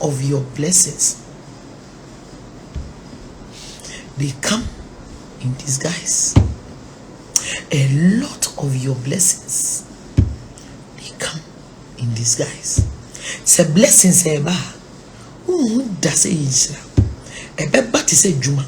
of your blessings, they come in disguise. A lot of your blessings, they come in disguise. Say blessings eba. Who does it? Ebeba ti say juma.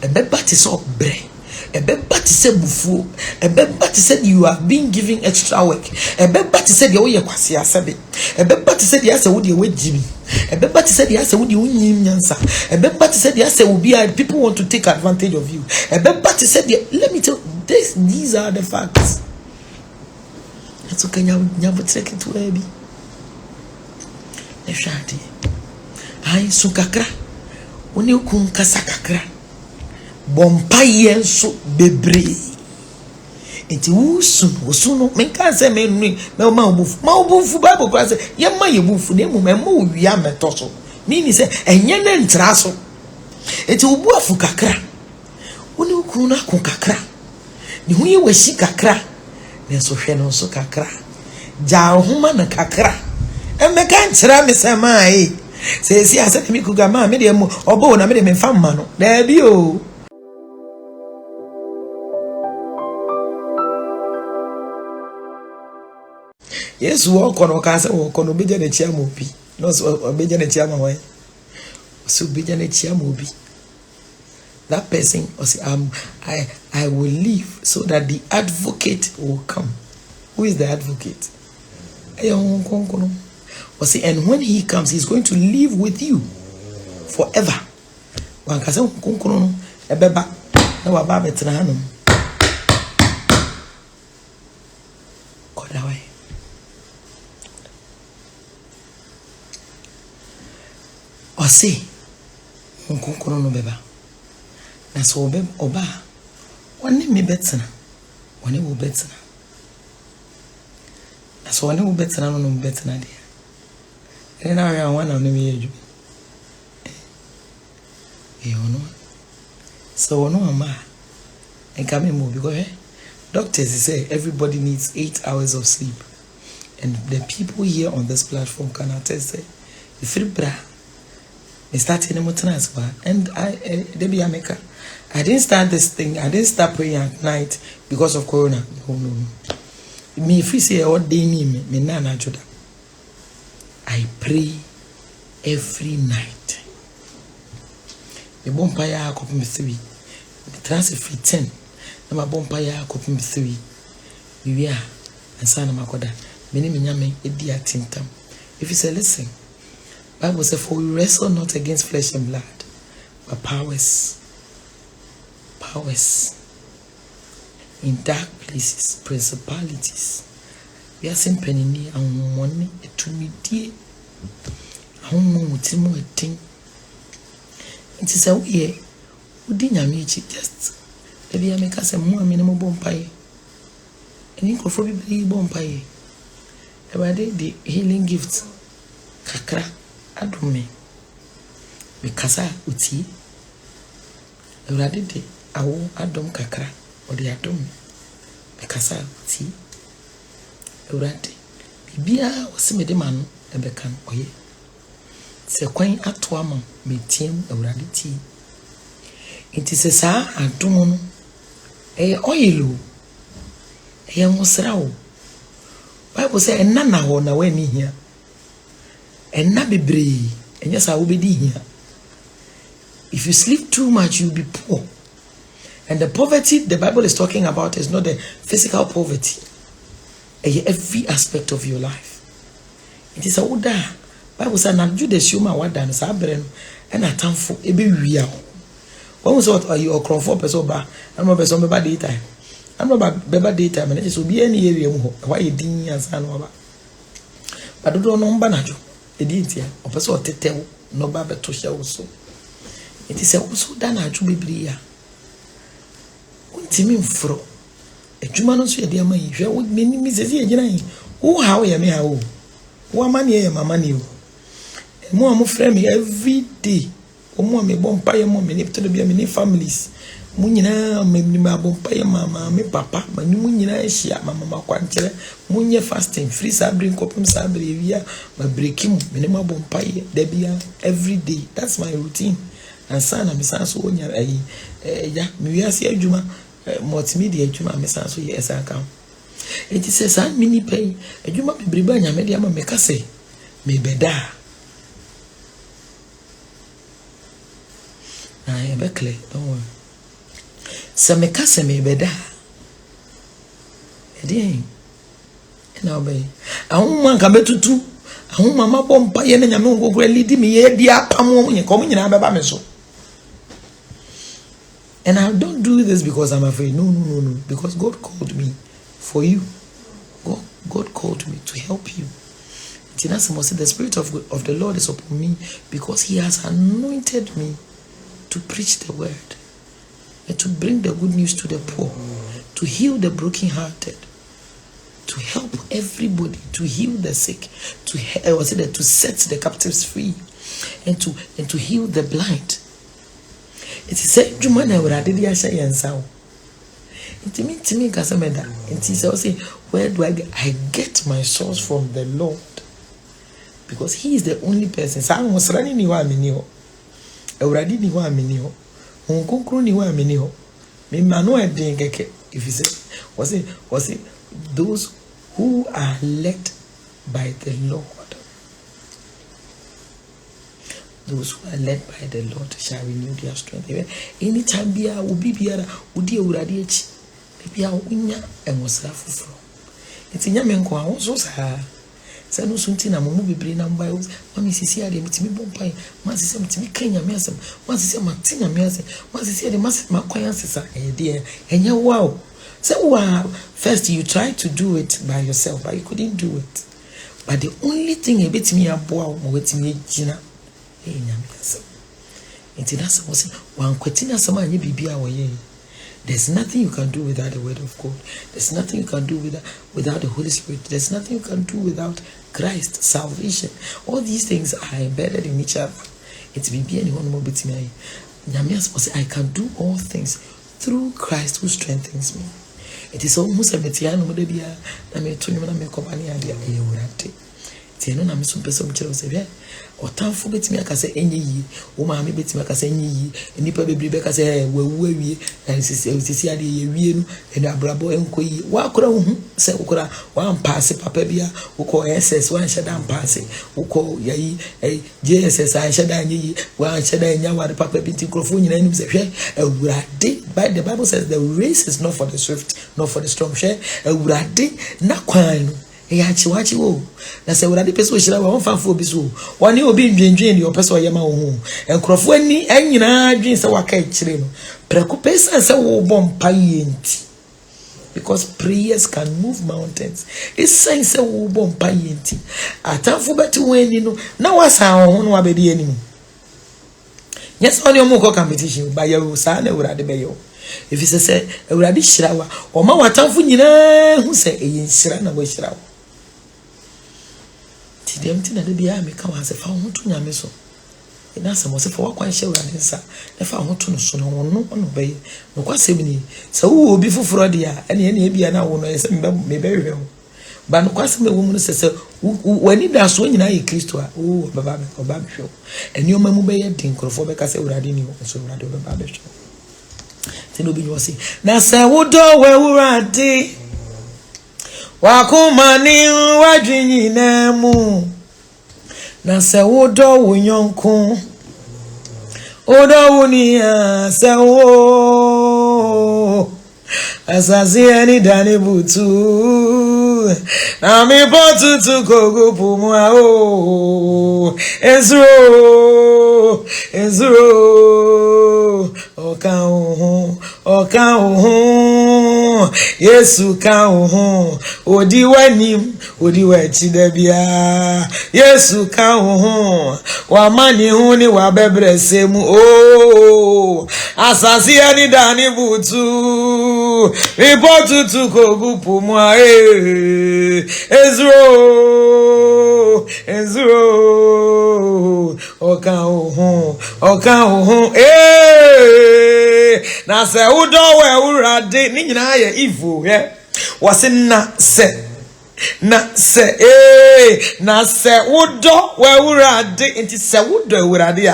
Ebeba ti say obre. Ebeba ti say bufu. Ebeba ti say you are being given extra work. Ebeba ti say the way you kwasi asabe. Ebeba ti say the asa wo the way jimi. Ebeba ti say the asa wo the unyim nyansa. Ebeba ti say the asa wo be people want to take advantage of you. Ebeba ti say the, let me tell you, these are the facts. That's okay. Never take it to baby. Nefshati. Ai sukakra. Oni ukun kasakakra. Bompa yenso bebre. Enti usuno menka se me ma obufu Bible kwa se ye ma ye bufu ne mu ma wi ametoso. Nini se enye ne ntra so. Enti ubu afu kakra. Oni ukun na kun kakra. Ni hu ye washi kakra. Ne so hwe no so kakra. Ja homa na kakra. Emeka nchira me se mai. Se si asa mi kuga ma me de mu obo na me de me famma no. Da bi o. Yes, walk on Okasa or Konobijan and Chiamopi. No, so Obijan and Chiamaway. So Bijan and Chiamobi. That person will say, I will leave so that the advocate will come. Who is the advocate? And when he comes, he's going to live with you forever. Or say, Uncle no beba. That's all oba. One name me better. One name will better. That's one name will better. I don't know better. And I one of them here. You know. So no ma. And come in move because doctors say everybody needs 8 hours of sleep. And the people here on this platform can attest that if you bra. I started in and I didn't start this thing. I didn't start praying at night because of Corona. No. Me if you say what day me nana juda. I pray every night. The bompire copy me 3. The transfer 10. The bompire copy me 3. We are and son of Makoda. Many minyame edia tintam. If you say listen. Bible says, for we wrestle not against flesh and blood, but powers in dark places, principalities. We are saying penini and money to me dear. I don't know thing. It is a way. We didn't just maybe I make us a more minimum bompire. And you could probably bompire. About the healing gifts, kakra. Adume mikasa uti urade de awo adom kakra odi adom mikasa uti urade bibia wosimede manu ebekan oye se kwan ato ama metiem urade ti enti se sa adom no oyelo ngosra wo Bible say enana ho na wani hia and not be brave, and yes, I will be here. If you sleep too much, you'll be poor. And the poverty the Bible is talking about is not the physical poverty, every aspect of your life. It is a woda. Bible says, "Not you the human what done sabren and a time for a be real." When was what are you or for person ba? I'm not person by daytime. I'm not about daytime, and it is will be any area why you didn't answer no. But don't know banajo. Editia, or person tete no baba to show so. It is also done at Jubibria. Untimi fro. A Jumano said, dear man, you would mean Mrs. Yajay. Oh, how ya may how? One money, my money. More frame every day. Oh, more me bompire more many to be many families. Munyina memnima bompaye mama me papa mani munyina ehia mama kwankyere munye fasting free sabri nkopim sabri wia ma breaking minima bompaye da bia every day. That's my routine. And sana me sanso onya ya me wiase adwuma multimedia adwuma me sanso ye esanka. Enti se san mini pay adwuma bebrebe anya me dia ma me kase me beda. I be clear, don't worry. Se me kase me beda. Edi na obey. Ahuma nka betutu. Ahuma mabompa ye na nyame ngogoro lidi me ye di apamo nye kom nyina beba me so. And I don't do this because I'm afraid. No. Because God called me for you. God called me to help you. The Spirit of the Lord is upon me because He has anointed me to preach the word and to bring the good news to the poor, to heal the brokenhearted, to help everybody, to heal the sick, to set the captives free, and to heal the blind. It is said, "Jumana urade di asha yansa." It me kasameda. It is also where do I get my source from the Lord, because He is the only person. Sa mo srani ni wa amini ho. Urade ni wa amini ho. Onkonkro ni wa amini ho. Me manu edin keke. If you say was it those who are led by the Lord. Those who are led by the Lord shall renew their strength. Anytime bia obi biara odi ewurade echi bia unya enwosra fufuro. Enti nyame nko a wonso saa. Se no sunti na momu bebre na mba mami sisi ade mitimi bompai ma sisi mitimi kanya miasem ma sisi matinya miasem ma sisi ade makwan asesa de enye wow. So first you tried to do it by yourself but you couldn't do it. But the only thing a bit me aboa mo wetimi gina there's nothing you can do without the word of God. There's nothing you can do without the Holy Spirit. There's nothing you can do without Christ, salvation. All these things are embedded in each other. It's BB anyone more bit me. I can do all things through Christ who strengthens me. It is almost a metiano modebia na me to nyuma na me company ade ayewurate. Tieno na me so pese mchero se otamfo betimi akase enye yi wo ma me betimi akase enye yi enipa bebrebe akase wawu awie sisi ade ye wie no ene abrabo enko yi wa akora hu se ukora wa mpaase papa bia uko SS wa nsheda mpaase uko yayi JSS a nsheda enye yi wa nsheda enya wa papa bi ntikrofo nyina nim se hwe awurade. By the Bible says the race is not for the swift not for the strong. Hwe awurade na kwan no wachi wo na se urade pese ohira wa onfamfo obi so woni obi ndwendwen ni opese oyema wo hu enkrofo ani anyina adwen se waka ekire no preko pese se wo bompa yenti because prayers can move mountains. It's saying se wo bompa yenti atamfo beti wani no na wasa ho no abedi anim. Yes, on your moko competition by your son urade be yo. If you say urade hira o ma watamfo nyina hu se eyin hira na wo hira wo Tidemti na de bia me ka wa se fa ho to nyame so ina se mo se fa wa kwan hye urade nsa e fa ho to no so no no be no kwasem ni se wo obi fufuro dia ene bia na wo no se me be hwe ho ba no kwasem wo mu no se wani da so nyina ye Kristo a o baba me oba me hwe ene o ma mu be ye din krofo be ka se urade ni wo so urade be ba be hwe ti no bi yo se na se wo do we urade wakumani wajinyi nemu na se wodo wunyonku odo wunia se wo asazi eni dani butu na mi potu tu kogupu mwa o ezro oka uhu Yesu ka uhu odi wanim odi wachi dabia Yesu ka uhu wa mani hu ni wa bebre semu o asasi ani dani butu ripotu tu kogupu mwa ezro oka uhu na se udo we urade ni nyina ye evil he wase na se udo we urade enti se udo urade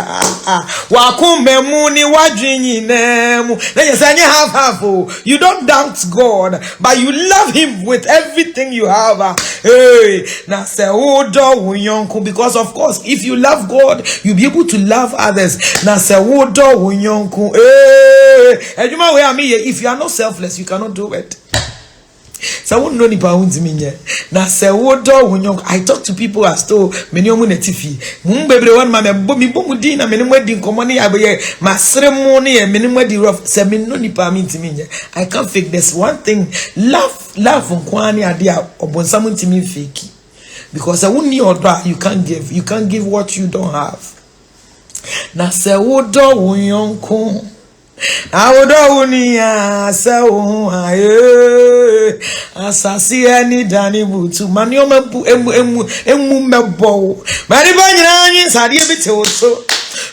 wa kumemu ni wadwinyi nemu na you say half you don't doubt God but you love him with everything you have na se udo unyonku because of course if you love God you'll be able to love others na se udo unyonku ejuma we am if you are not selfless you cannot do it. So won't know ni pa untiminye na se wodo wonyon. I talk to people as though many omu netifi bebre wan ma me bomu din na meni mwedi nkomo ne abaye masre mu ne meni mwedi rough se me no ni pa mintiminye. I can't fake this one thing. Love nkwani ade a obonsam ntimi fake because I won't need order you can't give what you don't have. Na se wodo wonyon Awodo unia sa ohun aye asasi eni dani butu mani o mebu emu mebo mani ba nyina anyi sade bi te oso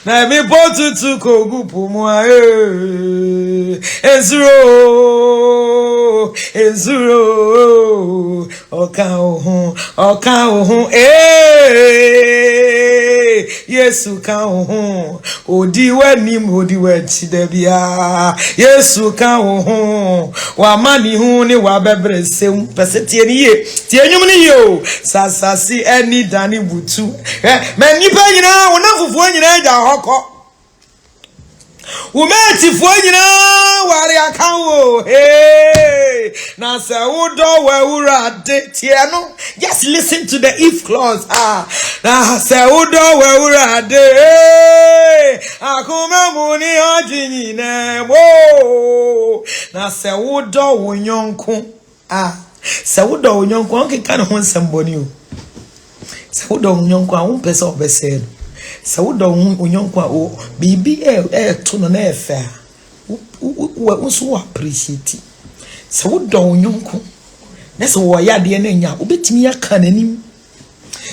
na mi potutu ko gupu mu aye ezuro oka ohun Yesu ka ohun odiwe chidebia Yesu ka ohun wa mani hu ni wa bebre sem pesete ni ye tie nyum ni yo sasasi eni dani butu me nipa nyina wona fufu nyina ja hoko umeti fu nyina wari akawo na se udo we urade tie no just listen to the if clause na se udo we urade akuma muni ojini ne wo na se udo wonyonku se udo wonyonku onke kan ho nsemboni o se udo wonyonku a won pese obese se udo wonyonku a o bibi to no na efe wo so appreciate se wodo wonyonko na se wo ya de na nya obetimi aka nanim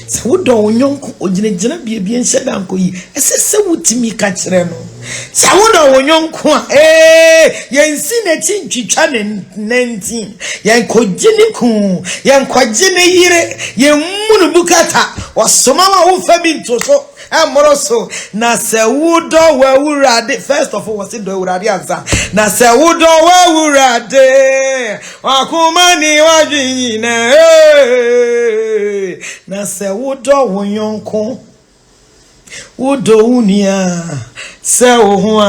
se wodo wonyonko oginegina bia nhyɛ danko yi se wutimi ka kyerɛ no se wodo wonyonko a yensi na tintwitwa ne nanti yenkogini ku yenkogini yire yemmunu bukata wasoma wa wo fa bi ntoso amoroso na se wodo wa urade first of all was it do urade answer na se wodo wa urade wakuma ni wadwinyi na se wodo wonyonko wodo unia se ohun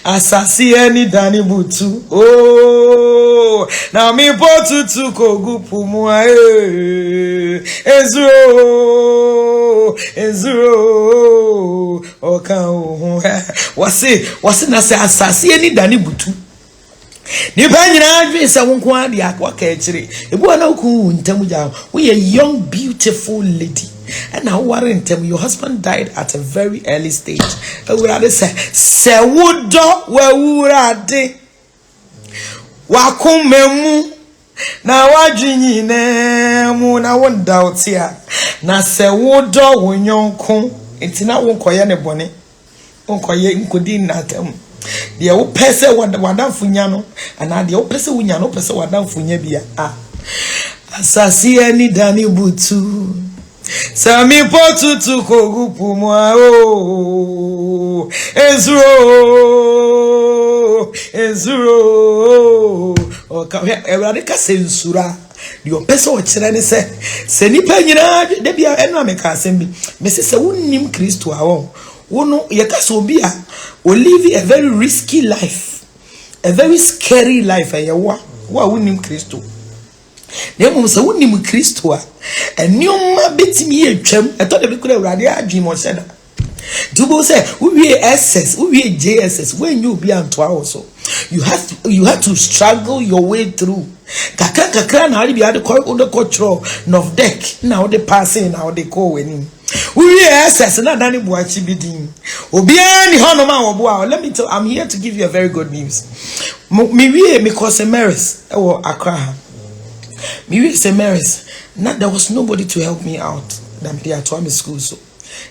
asasi eni dani butu na mi potutu ko gupu mu ezuro oka ohun wase na se asasi eni dani butu ni ba nyina adwe se wonko ade akwa ka ekire ebu na ku ntamu ja we a young beautiful lady and now ntem your husband died at a very early stage urade se wodo wa urade wakomemu na wadwinyi na mu na wonda otia na se wodo wonyonko entina wonkoye ne bone wonkoye nkodi natam de wo pese wadamfunya no ana de wo pese wunya no pese wadamfunya bia asasi eni dani butu sami potutu ko gupu mu ezuro oka everade ka sensura de opese o kire ne se nipa nyina de bia eno ameka asem bi me se wonnim Kristo a wono yekasa obi a o live a very risky life, a very scary life wa wonnim Kristo nemu se wonnim Kristo a enioma betimi atwam eto de bikura urade adwin mo seda dubo se we SS we JSS when you be anto also you have to struggle your way through kakra na ali bi ade control of deck now the passing now they call wenim we SS na dani buachi bidin obia ni hono ma wo boa. Let me tell I'm here to give you a very good news. Me cause Maris ewo Accra me say Maris now there was nobody to help me out than Pia to school so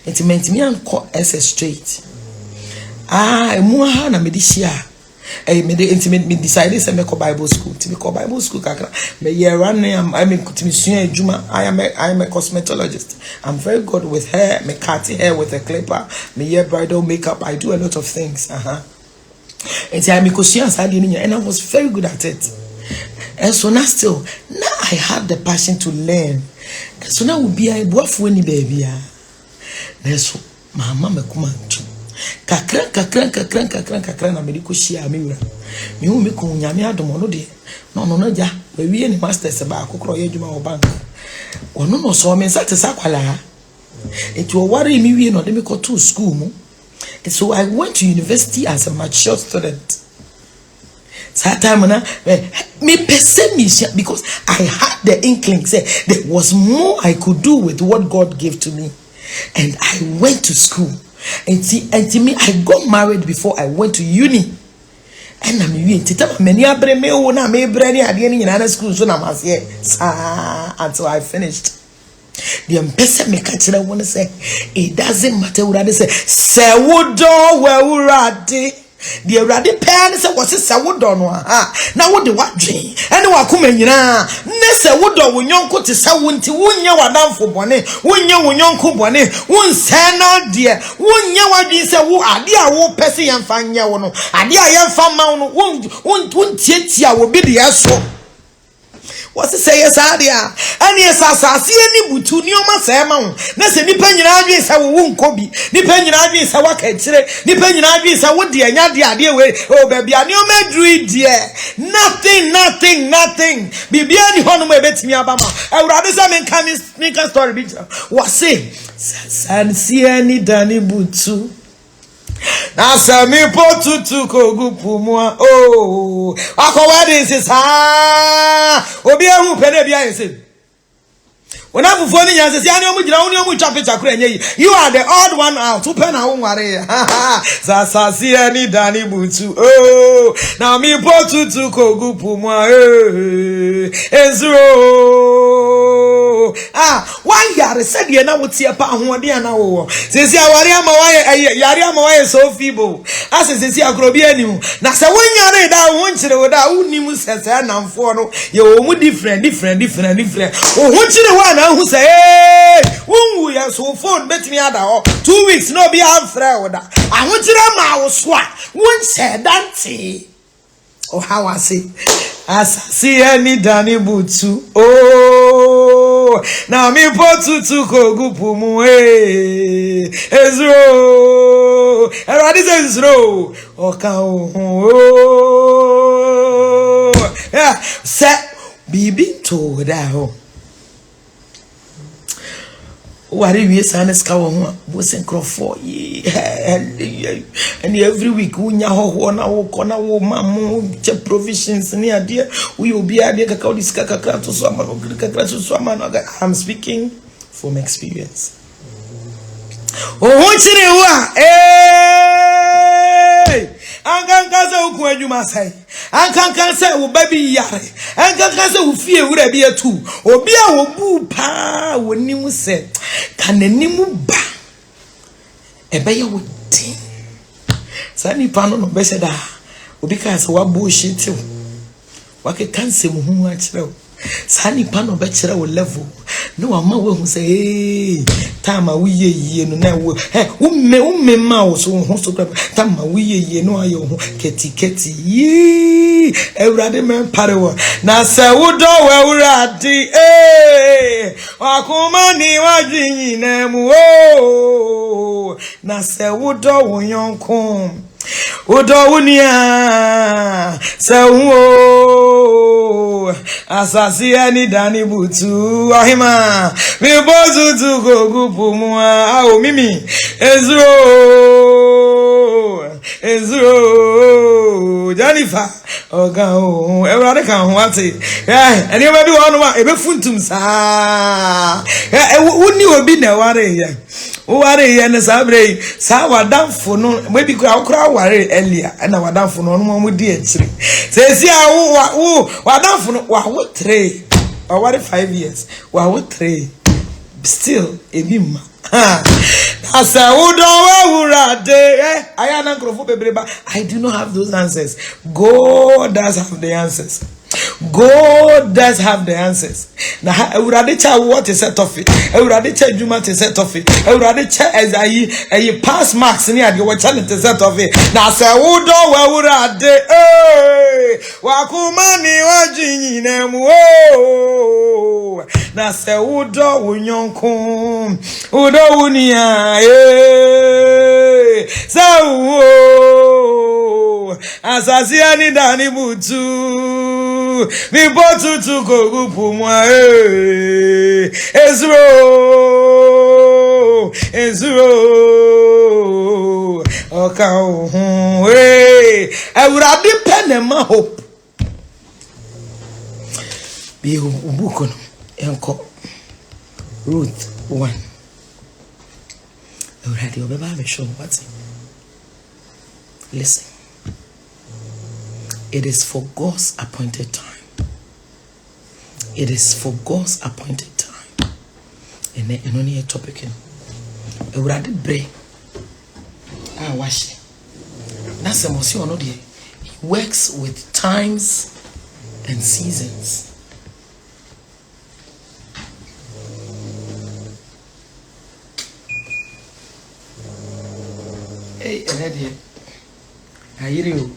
it meant me and SS straight emu ha na me di shia me de intimate me decide say me ko Bible school to me ko Bible school kakra me year run I mean to me sua adwuma I am a cosmetologist. I'm very good with hair, me cut hair with a clipper, me hair bridal makeup, I do a lot of things. And I me ko sua sade ni and I was very good at it. And so now still now I have the passion to learn. And so now will be a boafo ni baby ah. Na so mama me kuma ntu kakran na medical share me hu me ko nyame adomo no de no ja we wie ni masters ba akokro ye djuma wo bank ono no so me sat sakwala it wo worry me wie no de me go to school mu. So I went to university as a mature student. That time me person because I had the inkling say there was more I could do with what God gave to me, and I went to school. And to me, I got married before I went to uni. And I'm in many school so until I finished. The person me catch I want to say it doesn't matter what I say. Say would do well ready. The ready pen say what is would do no now what the what dream and what come nyina ne say would do wonko te say wonti wonye wadamfo bone wonye wonko bone won say no de wonye wadin say wo ade a wo pese yemfa nya wo no ade a yemfa ma no won tietia wo bi de eso. What's it say yes adia and yes asase ani butu ni o ma say ma ho na se nipa nyina adwen say wo nkobi nipa nyina adwen say waka kire nipa nyina adwen say wo de anya de ade we o baby ani o madru die nothing bibia ni hono mo ebetimi abama awurade say men kan story bi what say sanse ani dani butu na se mi potutu kogupu mu oh akwa wedding is obi ehu pede bia yese wona fufu ni nyanse sia ni omu gira oni omu twa picture kura enye you are the odd one out to pen awon ware sasasi ani dani butu oh na mi potutu kogupu mu ezro why yare said ye na wotie pa ahode ana wo sesi aware ama waye yare ama waye so feeble asesi akrobi animu na se wonyare da wonchire wo da unim sese na mfo no ye wo mu different wo honchire wo na hu say wonwu ye so phone betimi ada ho 2 weeks no be afra wo da ahonchire ma wo so a wonche dante oh how I say asasi ani dani butu oh na mi potutu kogupu mu ezro eradi say ezro oka oh yeah se bibi to da ho wari we sanes ka wo ho bo senkrofo and every week unya ho na wo kona wo mamu che provisions ni ade we obi ade kaka diska kaka to so ama kaka so ama. I'm speaking from experience. Oh chire wa ankankanse uku adwuma sai ankankanse wo baby yare ankankanse wo fie wura bi atu obi a wo bu pa wonim se kananimu ba ebeye wo tin sani pano no be da obi ka se wa bullshit wa ke kanse mu hu a kire sani pano be kire wo level no ama we hu say tama wiye no na wo umme ma wo so hu so tama wiye no ayo hu keti yi ewrade men parewo na se wo do we urade akoma ni wadwin na mu o na se wo do wo yonko odo wunia se wo asasi ani dani butu ohima mi bozu tu kogupu mu a o mimi ezro Jennifer oga o ewrade kan ho ate eni obi wonu wa ebe funtum sa woni obi na ware ye ware ye ne sabre sa wadamfo no maybe kura ware earlier na wadamfo no mo di akire sesi a wo wadamfo no wa wo 3 or ware 5 years wa wo 3 still ebi ma I said, I do not have those answers. God does have the answers. God does have the answers. Now, I would rather tell what is set off it. I would rather tell you what is set off it. I would rather tell as I pass marks in here, you were telling to set off it. Now, say, who do where would I de? Hey, Wakumani wajini nemu. Now, say, who do unyonkun? Who do unia? Hey, so, Asasiani Dani Butu. Mi botu tu kogupu mwa Ezro Oka ohun Ewurade pene ma hope Bi ubuko no enko Ruth 1 Ewurade obeba be show what listen. It is for God's appointed time. It is for God's appointed time. And then only a topic. A rather break. Ah, wash. That's the most you know. He works with times and seasons. Hey, ready? I hear you.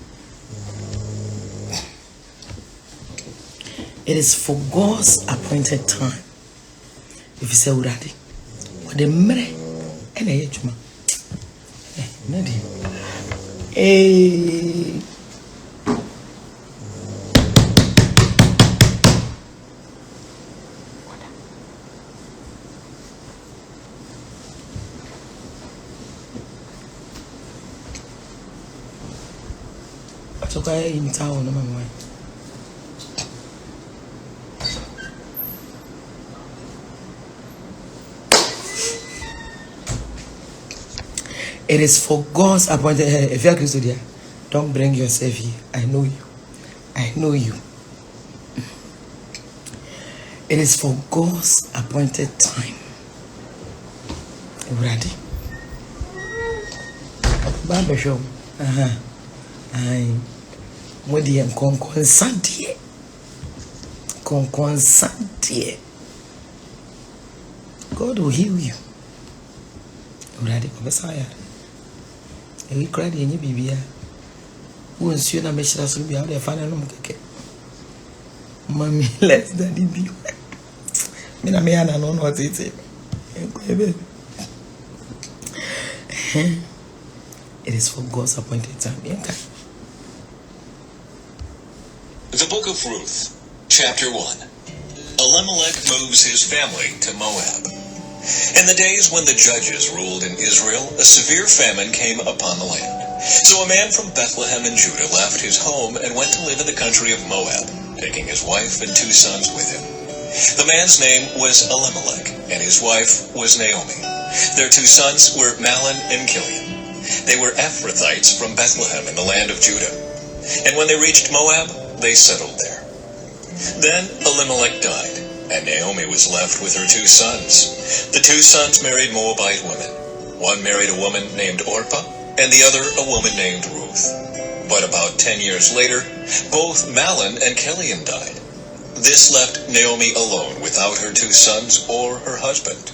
It is for God's appointed time. If you say Uradi, what the mere and a juma. Nadi. What's okay in town, no man. It is for God's appointed. If you are Christian, don't bring yourself here. I know you. I know you. It is for God's appointed time. Ready? Baba show. I. Modi en konkonsantie. Konkonsantie. God will heal you. Ready? Messiah. We cried in your baby. Who is you? I'm sure to be out there. Find a room. Mommy, let's daddy be. Me and I know what it is. It is for God's appointed time. The Book of Ruth, Chapter 1. Elimelech moves his family to Moab. In the days when the judges ruled in Israel, a severe famine came upon the land. So a man from Bethlehem in Judah left his home and went to live in the country of Moab, taking his wife and 2 sons with him. The man's name was Elimelech, and his wife was Naomi. Their 2 sons were Mahlon and Chilion. They were Ephrathites from Bethlehem in the land of Judah. And when they reached Moab, they settled there. Then Elimelech died, and Naomi was left with her 2 sons. The 2 sons married Moabite women. One married a woman named Orpah, and the other a woman named Ruth. But about 10 years later, both Mahlon and Chilion died. This left Naomi alone without her 2 sons or her husband.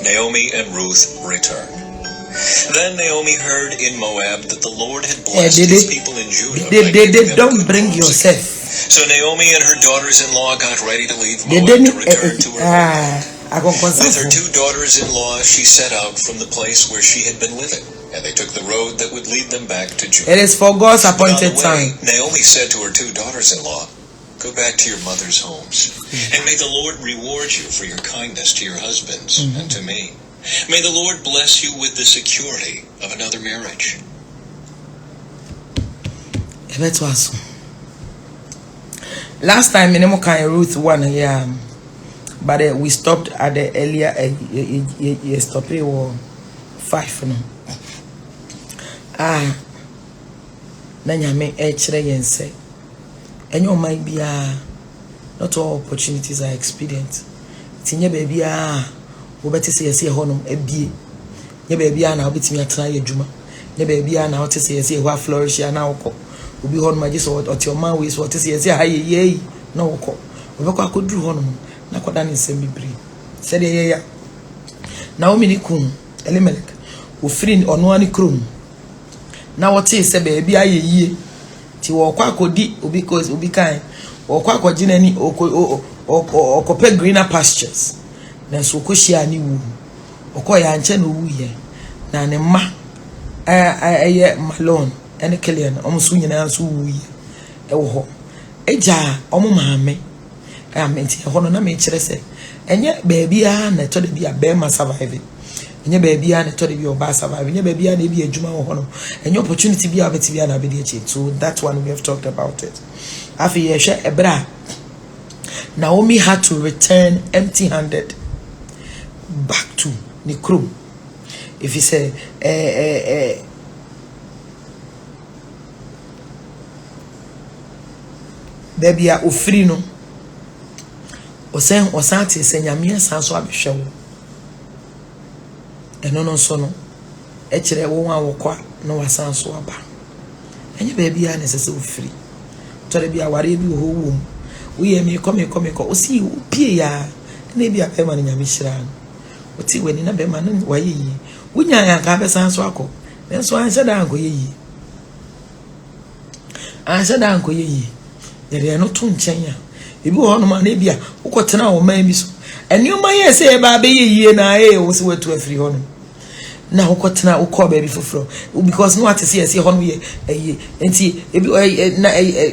Naomi and Ruth returned. Then Naomi heard in Moab that the Lord had blessed his people in Judah. Don't bring yourself. So Naomi and her daughters-in-law got ready to leave Moab to return to her home. With her 2 daughters-in-law, she set out from the place where she had been living, and they took the road that would lead them back to Judah. It is for God's appointed time. Naomi said to her 2 daughters-in-law, "Go back to your mother's homes, and may the Lord reward you for your kindness to your husbands and to me. May the Lord bless you with the security of another marriage." Last time in Ruth 1, yeah, but we stopped at the earlier stopping or 5 no. Nanyame echere yense. Enyo might be not all opportunities are expedient. Tinye baby wobɛte sɛ yɛsɛ hɔ nom abie nye baabi a na wobɛtumi atena yɛ adwuma nye baabi a na wote sɛ yɛsɛ hɔ flourish na wokɔ obi hɔ nom agye sɛ ɔte ɔman wei so ɔte sɛ yɛsɛ ha yɛ na wokɔ wobɛkɔ akɔduru hɔ nom na kɔda ne nsɛm bebree sɛdeɛ yɛyɛ Naomi ne kun Elimelech ofiri ɔno ani krom na wote sɛ baabi ayɛ yie ti wɔkɔ akɔdi obi kan wɔkɔ akɔgye n'ani ɔkɔpɛ greener pastures na so kɔhyia ne wu ɔkɔ yɛ ankyɛ no wu yɛ na ne ma ɛyɛ Malon ɛne Kilian ɔmo so nyinaa so wu yɛ ɛwɔ hɔ egya ɔmo maame amenti hɔ no na me kyerɛ sɛ enye baabi a na to de bia be ma survive enye baabi a na to de bia oba survive enye baabi a na bi adwuma ho no enye opportunity bia beti bia na be de achi so that one we have talked about it afi ye hwe ebra Naomi had to return empty-handed back to Nikrum if you say baby a ofri no osante se nyame san so abehwe wo eno no so no e kire wo wan wokwa no wasan so aba enye baby a nesese ofri tore bia ware bi ho wo wo ye me come osi pie ya na bia pe ma nyame hira no oti wani na be ma no waye yi wunya ya ka be san so akọ enso anse da anko ye yi anse da anko ye yi yere no to nchen ya ebi ho no ma na bia ukotena wo man bi so enioma ye se e ba be ye yie na wo se watu afiri ho no na ukotena ukọ ba bi foforo because no ate se ho no ye enti ebi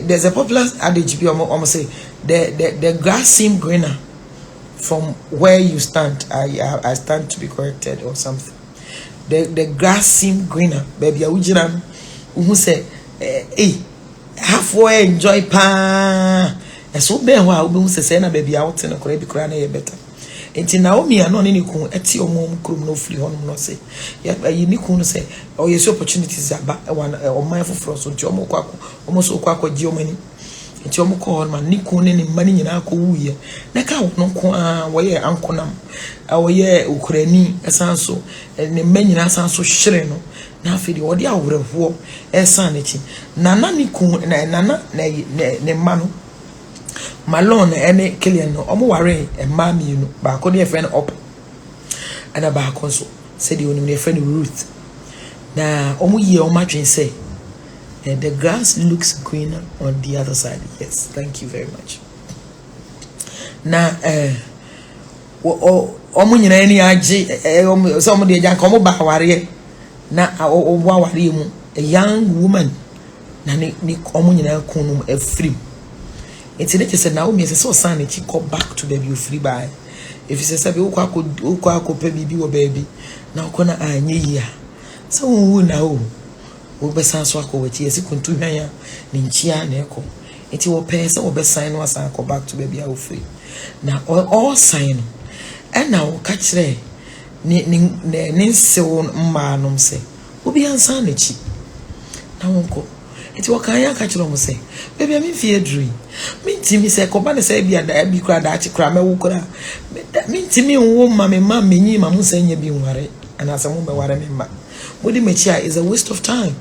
there's a popular adage bi omo say the grass seem greener from where you stand. I stand to be corrected or something. The grass seem greener baby awujina who say halfway enjoy pa so be ho a obi say na baby out na kora bi kora na ye better enti Naomi ano ne nikun eti omom krom no free honom no say ya yi nikun say o yes opportunities aba o man foforo so nti omo kwako omo so kwako gi omani enti omo ko honom nikun ne mani nyina ko wuye na ka wono ko a wo ye ankonam a wo ye ukurani esan so ne manyina san so hire no na afidi odi awreho esan ne chi nana nikun nana ne manu Malon ene Kilian no omo ware e ma mienu ba ko ne friend up ana ba ko so said you ne friend Ruth na omo ye o madwen say the grass looks greener on the other side. Yes, thank you very much. Na omo nyina ni age so omo de agya ko omo ba ware na obo ware mu a young woman na ni omo nyina kunum afrim. It's not just Naomi is so son and she go back to baby free by. If you say uko baby or baby, now kona anye so who now obesan so akọ wati esi kuntu hwan ninchia na eko enti wo pɛ sɛ wo be sign no asan akọ back to baby a free na all sign and now wo ka kyerɛ ne nsew mma nom sɛ obi ansan na chi na wonko enti wo kan ya ka kyerɛ mo sɛ baby am fie dream minti mi se ko ba ne se bia da bi kura da achi kura mewu kura minti mi nwo ma me ma menyi ma mu sanya bi nware ana sa mu be ware me ma body mechia is a waste of time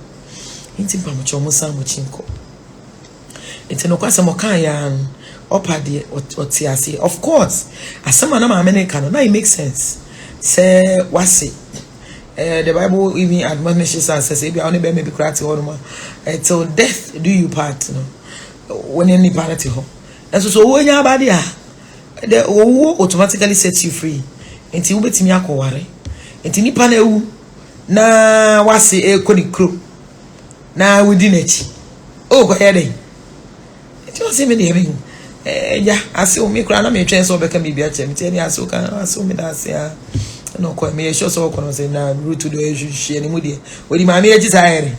inti pa mo chomo sa mo chinko enti no kwase mo kan ya opade otiase of course asema na ma America no na it makes sense say wase the Bible even admonishes us says bia only be me bi kura ti ho no till death do you part no when any party ho and so when you body the owo automatically sets you free enti wo betimi akoware enti nipa na ewu na wase ekodi kro na wudi nachi o go here enti wo se me de me ja ase o mi kra na me twen so be ka me bia chem enti ani ase o kan ase o me da ase a no ko me sure so ko no say na root do ehwehwe ni mu de odi ma me eji sayere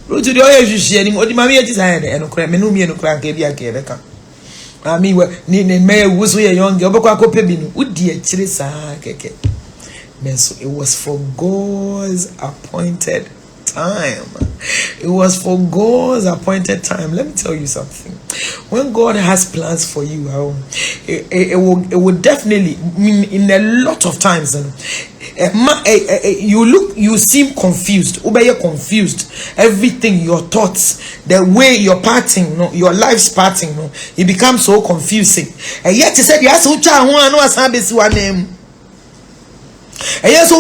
Rutu de oye hwehwe ni odi mama ye design e no kra me no mie no kra nka bia ka ebe ka ami we ni me wuso ye yonge obekọ akope bi no udi a kire saa keke so it was for God's appointed time. It was for God's appointed time. Let me tell you something. When God has plans for you, it will definitely, in a lot of times, you seem confused. You're confused. Everything, your thoughts, the way you're parting, your life's parting, it becomes so confusing. And yet he said, yes, name. And yes,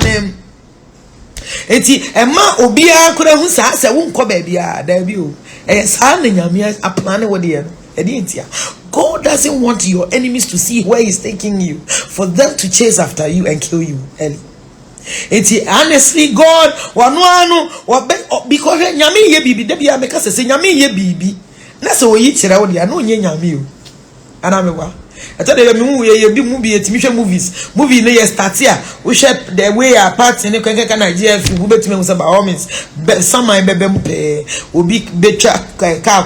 name. Eti ema obia kura hu sa se wo nko ba bia da bi o sa na nyame aplan wo de no God doesn't want your enemies to see where he's taking you, for them to chase after you and kill you early. Eti honestly God wano because nyame ye bibi da bia meka se nyame ye bibi na se wo yi kire wo de no nye nyame o ana mewa. I thought they movies. Movie no start here. We shape the way our parts in the Nigeria. We bet me by all means. Some my baby will be better car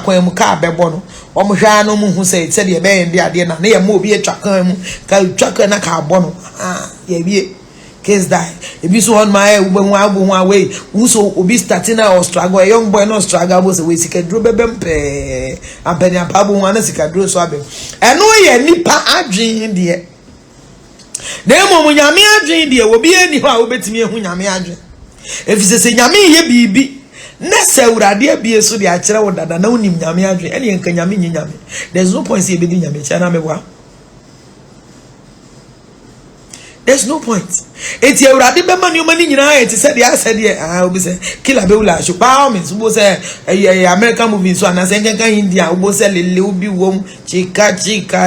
bebono. Omushano who said the bay and the idea na near movie a truck and a carbono. Ah, yeah, case die. If you saw on my way, whoso will be starting or struggle, a young boy no struggle was a way he can draw bempe and penny a babu one as he can draw swabbing. And no, ye nipa adjin in the air. Then when Yami adjin dear will be anyhow bet me when Yami adjin. If it's a Yami ye be. Nessa would idea be a so the actual that I know him Yami adjin, any and can Yami Yami. There's no point see bidding Yami Chana mewa. There's no point. It's your radibema new money in it. Said, I said, yeah, I will say, Killer Bella, Shupao means who was a American movie, so I'm saying, India, who was a little bit womb, Chica,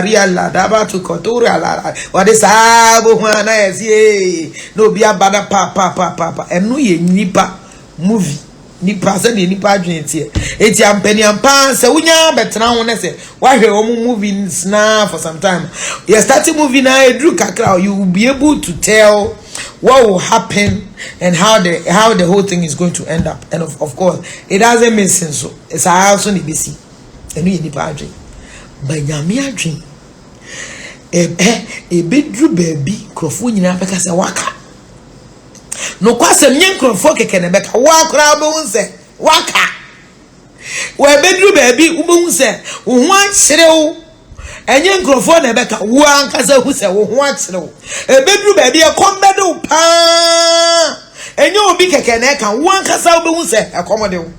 Ria, Daba to Kotura, what is Abu Juana, ye, no be a bada papa, and no ye nipa movie. Nipa se ni nipa adwentie eti ampani ampa se wunya betra ho ne se wa hwe o movies na for some time you start movie na edru kakra you will be able to tell what will happen and how the whole thing is going to end up, and of course it doesn't make sense. So it's also ni bisi enu ye nipa adwen ba nyame adwen bedru baby krofo nyina beka se waka no kwasem nyenkrofo keke ne beka wa kra be unse waka we bedru baby ube unse wo ho akyereu enyenkrofo ne beka wo ankasa hu se wo ho akyereu bedru baby e kombedo pa enye obi keke ne ka wo ankasa ube unse e komode wo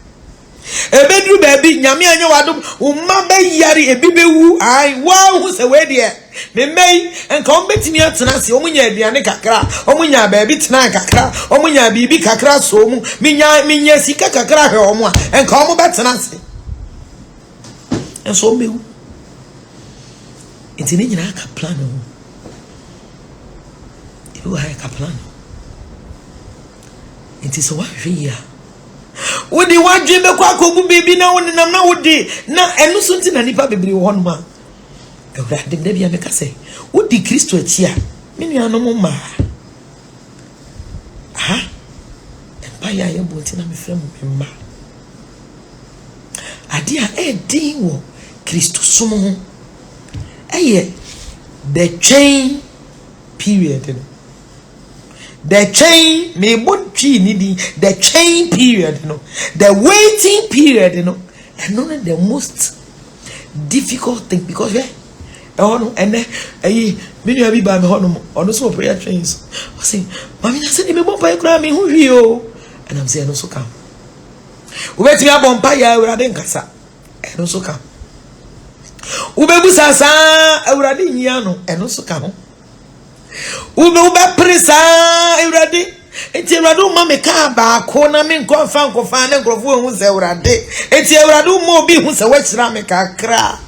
bedru baby nyame anye wadom umma be yari ebibewu ai wa hu se we de me mei enka ombetimi atena se omunya aduane kakra omunya baabi tena kakra omunya bibi kakra so mu minya sika kakra hwe omu a enka omu betena se enso mewu entini nyina ka plan o ibu ha ka plan enti so wa hwe ya wodi wadwe be kwa kogu bibi na wonenam na wodi na enu so nti na nipa bebiri wo hono ma ewrade de bia me ka se wodi Kristo achi a me nuano mo ma ha empa ya ye bo nti na me frem me ma ade a edin wo Kristo som ho eye the chain period the chain me botchi ni di the chain period the waiting period and not the most difficult thing because and many of you by me on some prayer trains I say mami na say me bon pa kura me hu hwi o and I'm saying no so come ubeti me bon pa ya urade nkasa no so come ubebu sasa urade nyia no eno so ka ho ube presa urade enti urade ma me ka ba ko na me nkonfa na nkrofo hu se urade enti urade mo bi hu se wa kira me kakra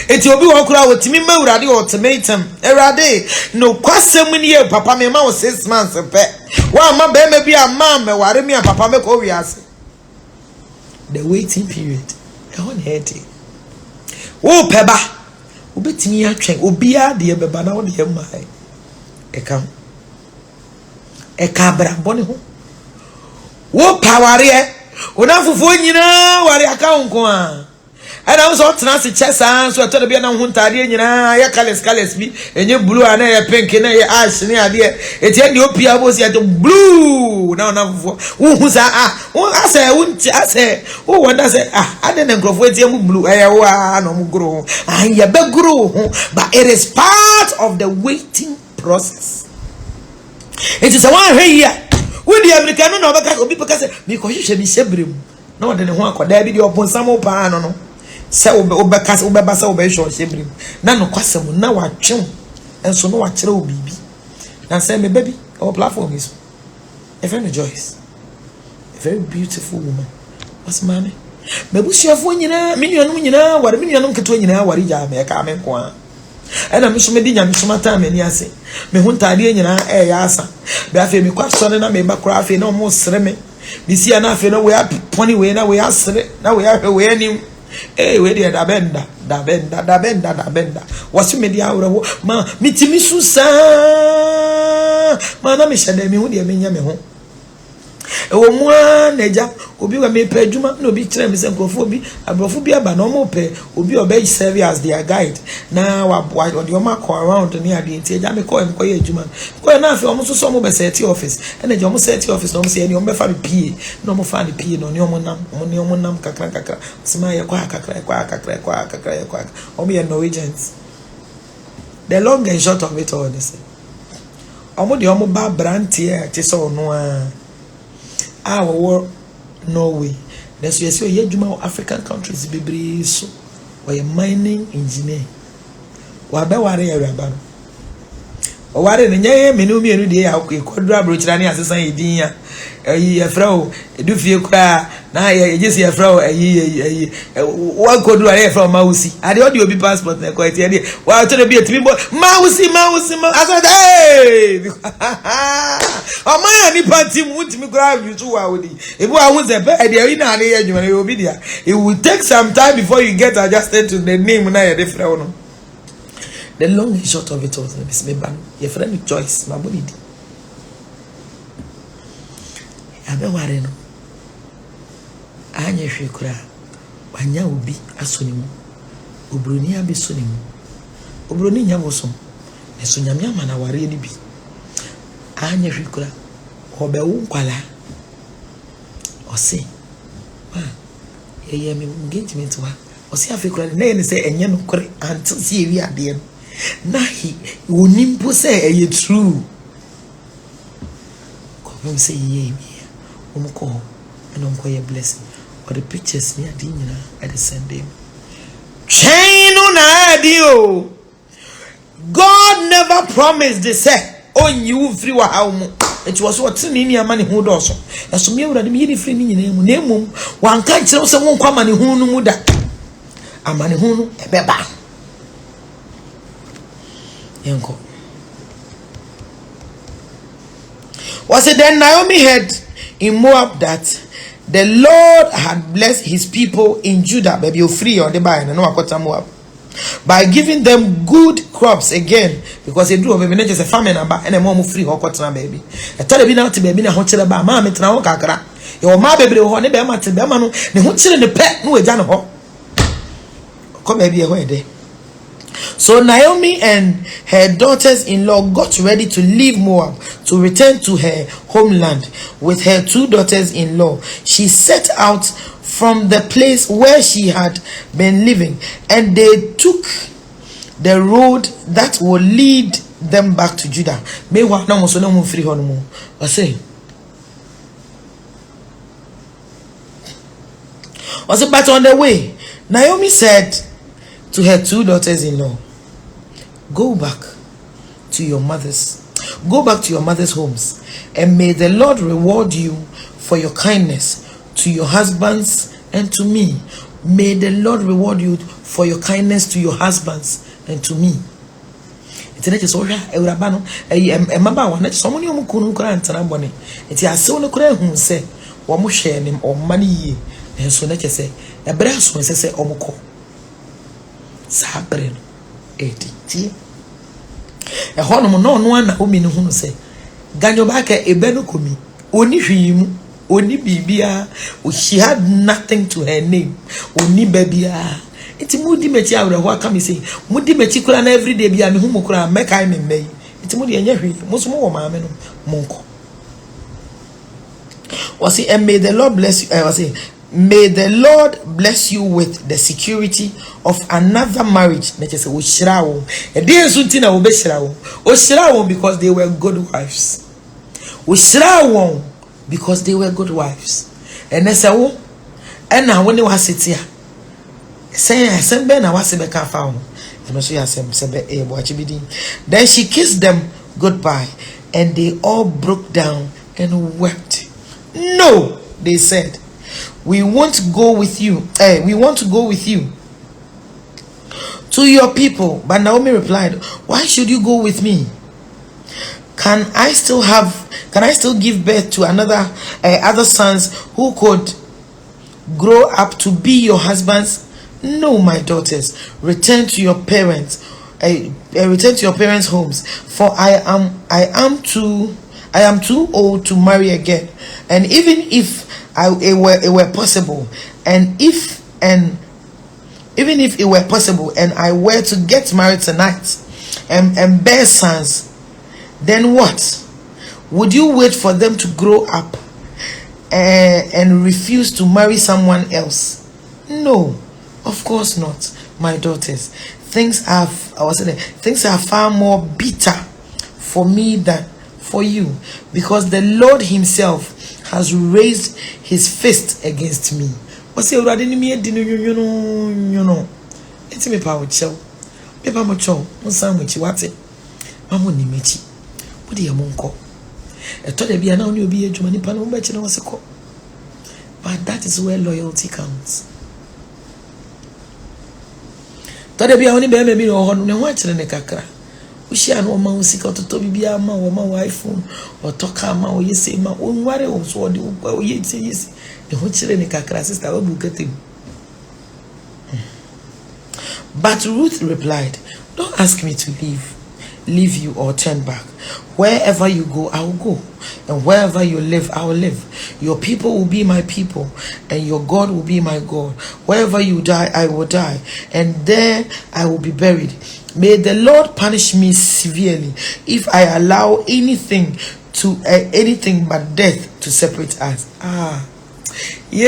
enti obi wo kura wotimi ma urade ultimatum urade no kwasem ni ye papa me ma wo 6 months pe wa ma be me bi ama me ware me papa me ko wiase the waiting period e won heti wo peba obetimi atwen obi a de beba na wo de mai eka brabone ho wo paware onafufo nyina ware aka nko a and I was all trans chess and so I told you now huntadi ya colors be and you blue and a pink and a ash near there. It's the opia was yet blue. Now who's I say who wonder say I didn't go with you blue I no grow and you be grow but it is part of the waiting process. It is a one here when the American no because people say because you should be sebrim no de ne ho akoda bi de oponsam pa no se obeka se obeba se obehwe sebrim na no kwasem na watwem enso no wakere obibi na say me baby our platform is a friend Joyce, a very beautiful woman. What's mommy? Me busuafo nyina me nuanum nyina ware me nuanum keto nyina ware ja me ka me ko a ena me so me di nya me so mata me ni ase me hu ntade nyina ya asa be afi me kwaso ne na me ba kra afi na mo sere me bisi ana afi na we aponi we na we asere na we ahwe we anim we dey da benda wasi me di awro ma mitimi susa ma na me hyade me hu de me nya me ho ewo mua neja obi wa me pe adwuma na obi kire me se nkofo bi abrofo bi aba na omo pe obi obey serve as their guide na wa de omo call around ni ade nti eja me call em koye adwuma ko na afi omo so omo be set office ene je omo set office na omo se eni omo be fa PA na omo fa PA no ni omo nam kakra sima ye kwa kakra omo ye Norwegians. The long and short of it all this omo de omo ba brand here ti so no our Norway. That's why you see African countries bebre so or mining engineer. Wa be ware ya raba no. O ware ne nya menu mienu de ya kodura brochira ne asesan edin ya. Eyi efra o edufie kra na ye jesi efra o eyi wa kodura e efra mausi. Ade odi obi passport na ko eti ade. Wa to de bi etimi bo mausi asa hey. Amaya ni party mu utimi kra you to wa odi. Ebu a hu ze be ade wi na ade adwuma na obi dia. It will take some time before you get adjusted to the name na ye different no. The long and short of it was Miss Meban, your friend Joyce, my body. I be worried. I knew she could. Wanya will be a sonimu. Ubrunia be sonimu. Ubrunia was some. The Sunyamia man, I worry be. I knew she could. Or be unquala. Or say, me engagement to her. Or see, I feel crying. Nay, say, and you know, correct until see we are there. Na he onimpo say e true come say ye omko and omko ye blessing or the pictures me adi nyina at the send them chain na adio. God never promised the say on you free wa hawmu. It was what ni amani hu do so eso me awura me yiri free ni nyina mu na emum wan kan kire so won kwa amani hu no mu da amani hu no ebeba. Was it then Naomi heard in Moab that the Lord had blessed his people in Judah, baby, you free or the buy and no Moab, by giving them good crops again, because they do baby just a famine about and a mom free or baby. I tell you now to baby na hotel about mamma to kakra. Your ma baby honey bema to bemano, the hotel in the pet no jan ho. Come baby away there. So Naomi and her daughters-in-law got ready to leave Moab to return to her homeland with her two daughters-in-law. She set out from the place where she had been living, and they took the road that would lead them back to Judah. But on the way, Naomi said to her two daughters-in-law, go back to your mother's homes, and may the Lord reward you for your kindness to your husbands and to me. May the Lord reward you for your kindness to your husbands and to me. It's not just Eurabano, a mama one, someone you couldn't grant an abonne. It's a son who say, or Moshe or money, and so let you say, a brass when say Omoko. Sabrin 80. A honor no one who say, Ganyobaka Ebenukumi, only him, only Bibia, she had nothing to her name, only Babia, Iti mudi mechi awre ho aka me say mudi mechi kura na every day bia me hu mukura meka me mmei. Iti mudi enye hwe musumo wo maame no monko. Was it, and may the Lord bless you. Was it, may the Lord bless you with the security of another marriage. Because they were good wives. Because they were good wives. And that's how. And now when they were sitting here, saying, then she kissed them goodbye, and they all broke down and wept. No, they said, we won't go with you. We want to go with you to your people. But Naomi replied, why should you go with me? Can I still give birth to other sons who could grow up to be your husbands? No, my daughters, return to your parents. Return to your parents' homes, for I am too old to marry again. And even if it were possible, and even if it were possible, and I were to get married tonight and bear sons, then what? Would you wait for them to grow up and refuse to marry someone else? No, of course not, my daughters. Things are far more bitter for me than for you, because the Lord himself has raised his fist against me. What's your radin me it's me power chow. Papa mocho, no sandwich, what's it? Mamma Nimechi. What do you monko? I thought there be an only be a Germany panel, but you know what's a call. But that is where loyalty comes. Thought there be only baby or no watching in the kakra. We share no man sick out to be a man or my wife or talk a man or you say my own worry or so the yes. The whole children in kakra sister will get him. But Ruth replied, don't ask me to leave you or turn back. Wherever you go, I will go, and wherever you live, I will live. Your people will be my people, and your God will be my God. Wherever you die, I will die, and there I will be buried. May the Lord punish me severely if I allow anything but death to separate us. Yay!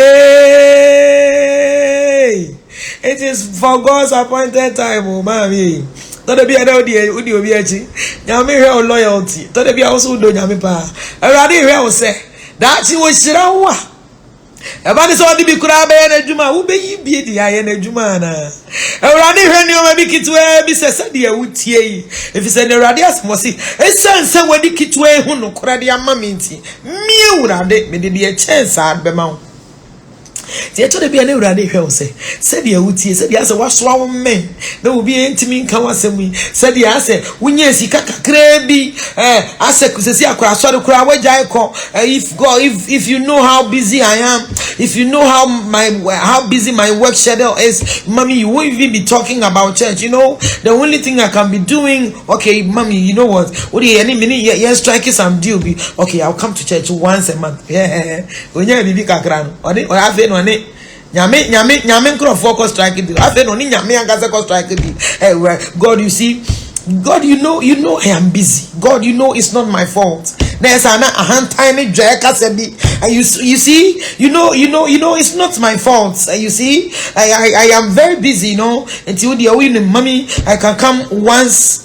It is for God's appointed time, oh mommy. Don't be an idea, would you be a G? Now, me her loyalty. Don't be also do Yamipa. I rather will say that she was Shirawa. A man is all the Bikura and Juma, who be the iron and Jumana. I rather hear you maybe kit where Mrs. Sadia would ye. If it's any radius, Mossy, a son, somebody kit where who no cradia maminti. Me would have me did a chance at the mount. The told be a new radi say, said the Uti, said the answer was swam men. There will be intimate Kawasemi, said the answer, when yes, he kaka crabby, I said, Kusia, so the crowd, if you know how busy I am, if you know how busy my work schedule is, mommy, you won't even be talking about church. You know, the only thing I can be doing, okay, mommy, you know what do any minute, yes, striking some deal be okay, I'll come to church once a month. Yeah, when you're a kakran, or have Nyame focus strike it. I said only Nyame and strike it. God, you see, God, you know I am busy. God, you know it's not my fault. There's a hand tiny jack and you see, you know it's not my fault. You see, I am very busy, you know, until the win mommy I can come once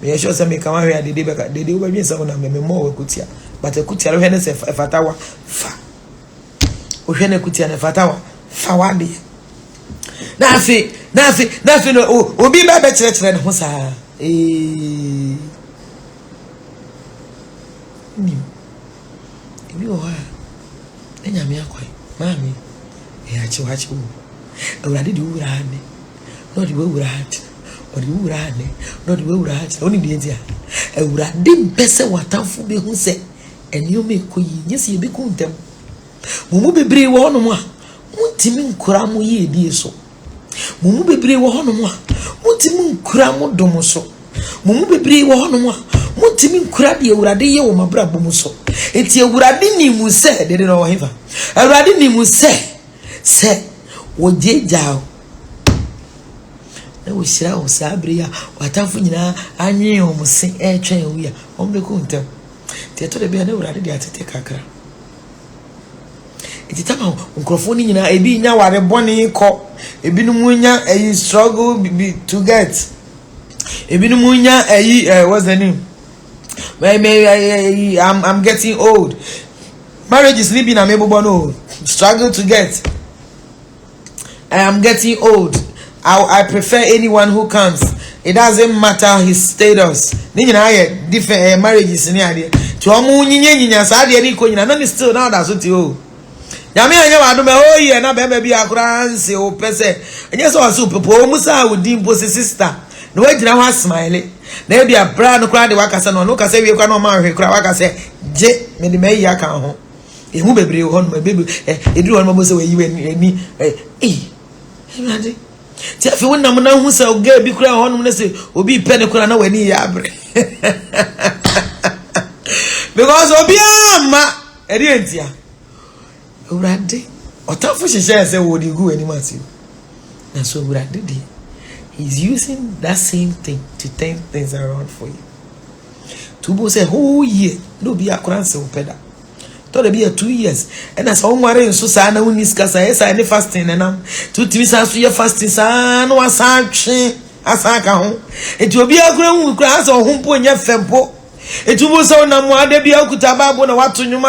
me sure say me come here the day we be say me more kutia, but kutia we say fatawa fa ohwene kutia na fatawa fawade na afi no obi ba be kire ne ho saa ni ibi o ha enya me akwai mami achi wo awurade di wura ane no di wura ate odi wura ane no di wura ate oni di entia awurade mpese watamfo be hu se eni o me koyi nyesi e be ku ntem mumu bebre wo hono a mutimi nkura mo ye die so mumu bebre wo hono a mutimi nkura mo dom so mumu bebre wo hono a mutimi nkura de awurade ye wo mabra bom so enti awurade ni mu se de no wo hefa awurade ni mu se wo jeja na wo hyira wo sabre ya watamfo nyina anye o mse twen wo ya ombeku ntem te to de bia na urade de atete kakra iti tama nkrofo ni nyina ebi nya ware bone ko ebi no munya struggle to get ebi no munya what's the name I'm getting old. Marriage is living I'm able to struggle to get. I am getting old. I prefer anyone who comes. It doesn't matter his status. Different marriages in here. To amu nyinya saade ni ko nyina na still now that's what you. Nyame anya wado me oh ye na be bi akura nse o pese. Enye so asu pepo musa wodi mpo sister. No wagina ho smile. Na e bia bra no kura de wakasa no kasa wie kwa no ma hwe kura wakasa je me de mai ya kan ho. Ehu bebre ho no bebre eduru ho no mo se we yi ani Imagine. If you win na hu se oga bi kura ho no na se obi pe ne kura na wani ya abre. Because obi ama eri entia. Urade otafo hihye se wo di gu ani mati. Na so urade di. He's using that same thing to turn things around for you. Tubo say oh year no be akura se opeda. To be 2 years and as on ware so sa na unis kasa esa any fasting na 2 times aso ye fasting sa no asatwe asaka ho enti obi akura hu kura asa ho mpo nya fempo enti bo so na mo ade bia okuta babo na watonyum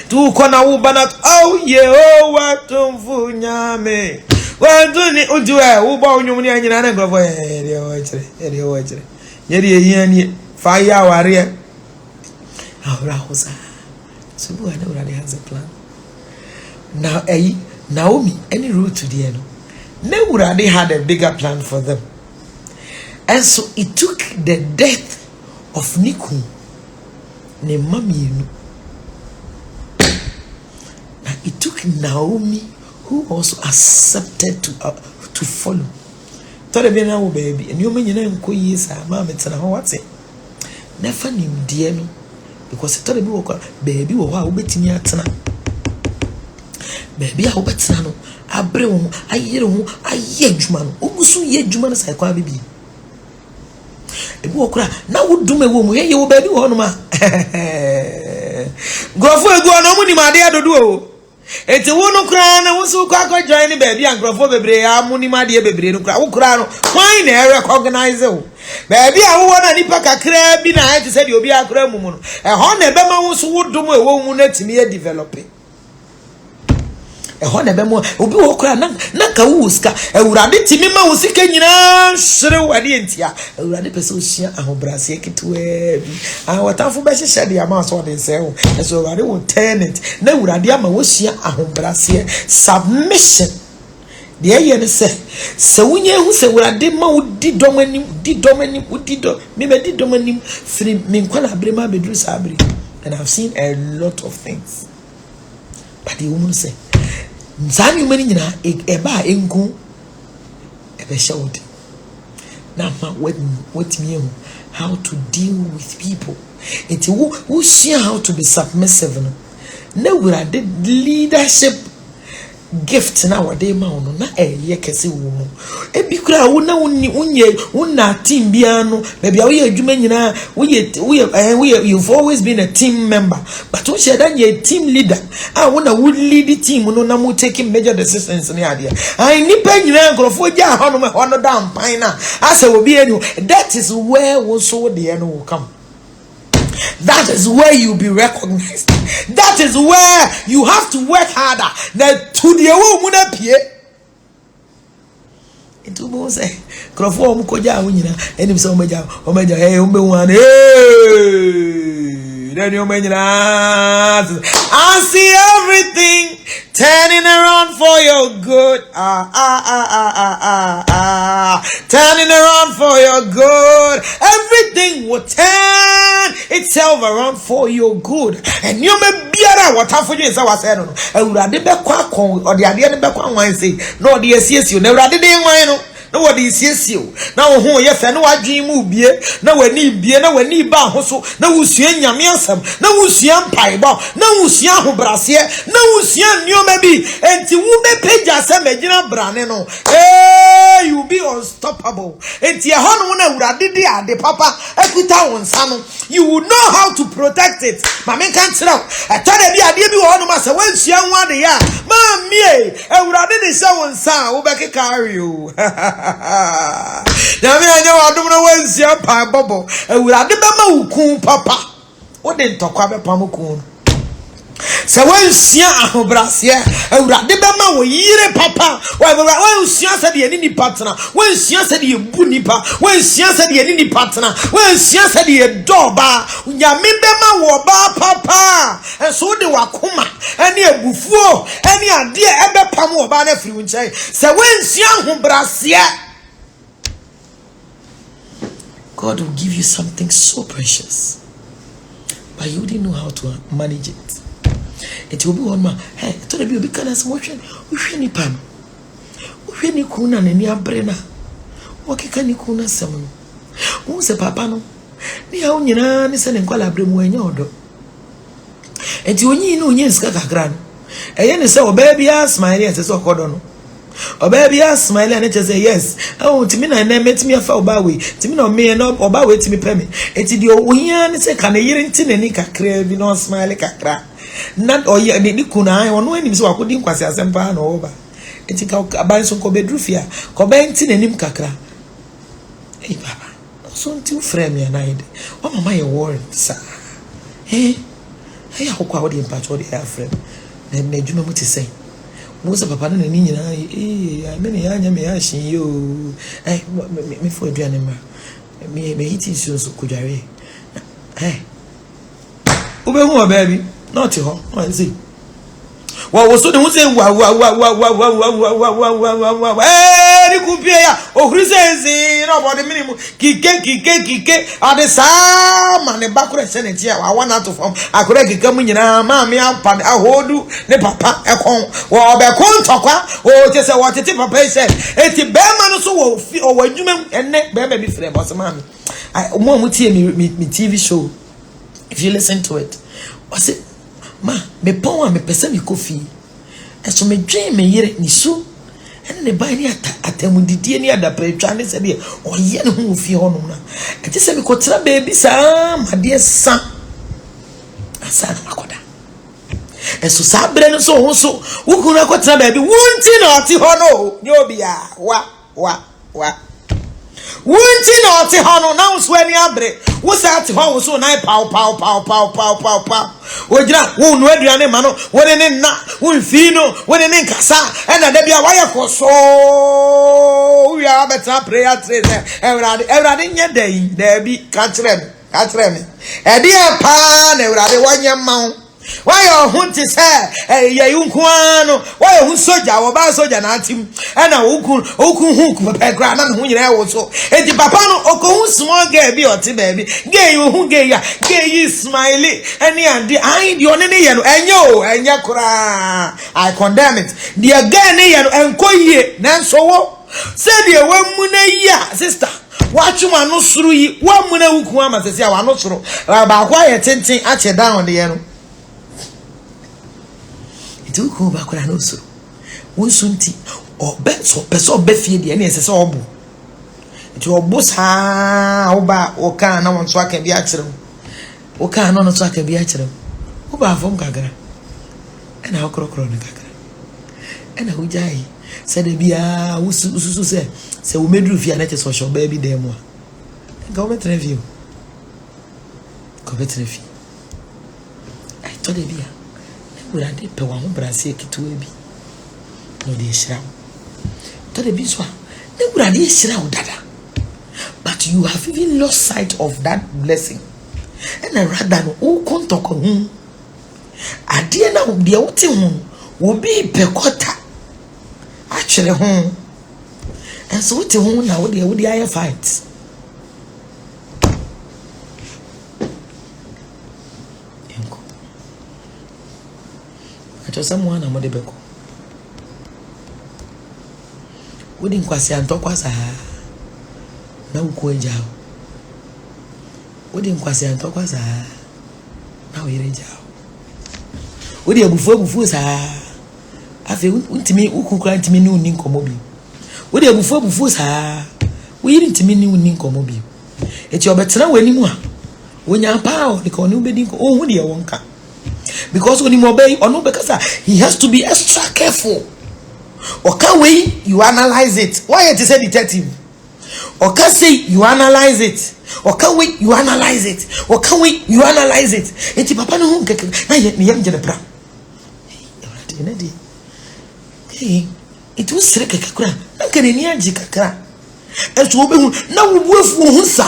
tu kona wo bana oh Yehowa tumfu nyame wanduni ujuwe wo ba onyum ni anyina na grofo ere o chere yeri ehiani fire ware so Urade has a plan. Now Naomi, any route to the end. Urade had a bigger plan for them. And so it took the death of Niku, ne mommy. Now it took Naomi, who also accepted to follow. Thought be now baby, and you mean you know ko yes, mama it's na what say. Never knew dear no. Because it told me baby wo ha obetimi atena baby a obetena no abre wo ayere wo aye adwuma no ogusu ye adwuma no sai kwa bibi ebi wo kura na wodum ewo mu ye wo baby wo no ma grofo egu ono mu ni ma de adodo o eti wo no kura na wo su kwa kwa join ni baby an grofo bebre amu ni ma de bebre no kura wo kura no kwan na recognize wo baby a wo na nipa kakra bi na ati se de obi akra mu no ho na be ma wo so wodum ewo mu na timi e develop ho na be mo obi wo kura na ka wo ska Urade timi ma wo sika nyina hwere wade entia Urade pese o hia ahobrase ketewa bi watafo be hyehyɛ de ama so de se wo so Urade wo turn it na Urade ama wo hia ahobrase submission de ye ne se wunye hu se Urade ma wo di domani me be di domani firi me nkwala abrema bedru sabri. And I've seen a lot of things, but the woman say Zani many nyina eba engu ebe shawdi na ma what me how to deal with people. It who share how to be submissive no Urade leadership gift na wade ma ono na eye kese wo mu ebi kura wo na unna team bia no na bia wo ye adwuma nyina you've always been a team member, but wo share that you team leader wo na wo lead the team no na mo taking major decisions ni ade nipa nyina nkrofo gya ho no down pan na asa obi enu. That is where wo so the end will come. That is where you'll be recognized. That is where you have to work harder. Now to the woman pie. Itu bo say krofo om ko ja wunyina enim se omeja hey ombe wan hey then omenyina I see everything turning around for your good. Turning around for your good. Everything will turn itself around for your good. And you may be what for you is our said. And Urade be kwa or the idea be kwa wan say no the yes you never did no na wo de siesie na wo ho ye fe na wadwen mu bie na wani bie na wani ba ho so na wusua nyame asem na wusua mpaibo na wusua hobrase na wusua nnioma bi enti wo be pagya se magina brane no you be unstoppable enti e hono na Awurade de ade papa ekuta wonsa no you will know how to protect it mame kan tira etade bi ade bi wo hono ma se wansua ho ade ya ma mie Awurade de se wonsa wo be carry you na me anya wadom na wansua pa bobo Awurade be ma ukun papa wo de ntokwa be pam kun se wansua ahobrase Awurade be ma wo yire papa wansua se de ni patna wansua se de bu nipa wansua se de ni patna wansua se de doba nyame be ma wo ba papa enso de wakoma ene abufuo ene ade ebe pam wo ba na firi nchai se wansua ahobrase God will give you something so precious but you didn't know how to manage it. It will be one man. Hey, to the be kind of motion. We shani pan. We shani kuna ne ni abrena. Wakika ni kuna samu. Unse papa no. Ni ha unyina ni se ne nkwala abremu enye odo. Enti onyi no onye nsika kakra no. Eye ne se obabia smile ase se okodo no. Obabia smile and say yes. Oh, timi na na metimi afa obawe. Timi na me na obawe timi peme. Enti di ohia ni se ka na yire nti ne ni kakra bi no smile kakra. Not or ye ni kuna ono anim se wakodi nkwase asempa na oba enti ka aban so ko bedru fia ko benti nanim kakra baba so nti frame ya naide o mama ye worry sa akokwa wo de impact wo de frame na adwuma mu te sei mo se papa na ni nyina me ne ya nya me ya hyin yo me fo aduane ma me hiti so kudware ube hu baby not ho see wa so de hu say wa ni kupie ya ohrisezi no body minimum kike ade sa ma ne bakure se ne tia wa wana to form akure kike mu nyina ma me apa ahodu ne papa ekon wa obekon tokwa o te se wo tete papa se eti be ma no so wo wadwuma enne be bi frem boss ma me mo tie me TV show if you listen to it was it ma me pon me pese me kofi eso me dwen me yire ni su ene ne ban ni atamudidie ni adapretwa ne se de oye ne hu fi ho no na eti se me kotra baby sa ma de sa asa na makoda eso sa bre no so hu so wuku na kotra baby wunti na oti ho no ni obia wa wunti na oti ho no na so ani abre wo sa ati ho wo so na pow ojira wo nu aduane ma no wo ne na wo mfi no wo ne nkasa na da bia wayɛ kɔ so we are better prayer trainer Ewrade nye dai da bi ka kyerɛ me edi pa na Ewrade wanye ma why you to say ye unkuano why you soja wo ba soja na atim na ukun hu pe gra na hu nyira wo so edi papa no okon small girl bi oti baby gay you hu gay ya gay you smiley any and I di one ne ye no enye kura I condemn it the guy ne ye no enko yie na so wo say the wamu na ya sister watchuma no suru yi wamu na ukun ama sese a wa no suru ba kwa ye tenten a che down de ye no tu ko ba kwara no so wonsunti obe so peso obe fie de na esese obo ti obo sa oba oka na won so aka bi a kire oka na no so aka bi a kire oba fom kagara na okrokro ne kagara na hujai se de bia usu se wo medru fie na che so sho ba bi dem a government review I told you Urade pe wa ho brase kituwa bi no de hira to de bi so na urade hira wo dada but you have even lost sight of that blessing and rather no o kontoko hu ade na de wote hu wo bi pe kota a kyere hu and so wote hu na wo de aye fight someone amode beko wodi nkwase antokwa saa na wuko ejao wodi nkwase antokwa saa na wire ejao wodi abufu saa afi untimi ukukura ntimi ni uni nkomo bi wodi abufu saa wiri ntimi ni uni nkomo bi eti obetena wani mu a wonya pao de ko ni ubedi nko ohun de wonka because when you obey or no because he has to be extra careful. Okay, way you analyze it. Why it is a detective? Okay, say you analyze it. Okay, way you analyze it. Okay, way you analyze it. Eti papa no nkeke na ye jene bra. Hey, it was sere keke kura. Na kene ni agi kakra. Esu obehu na wubuafu hu sa.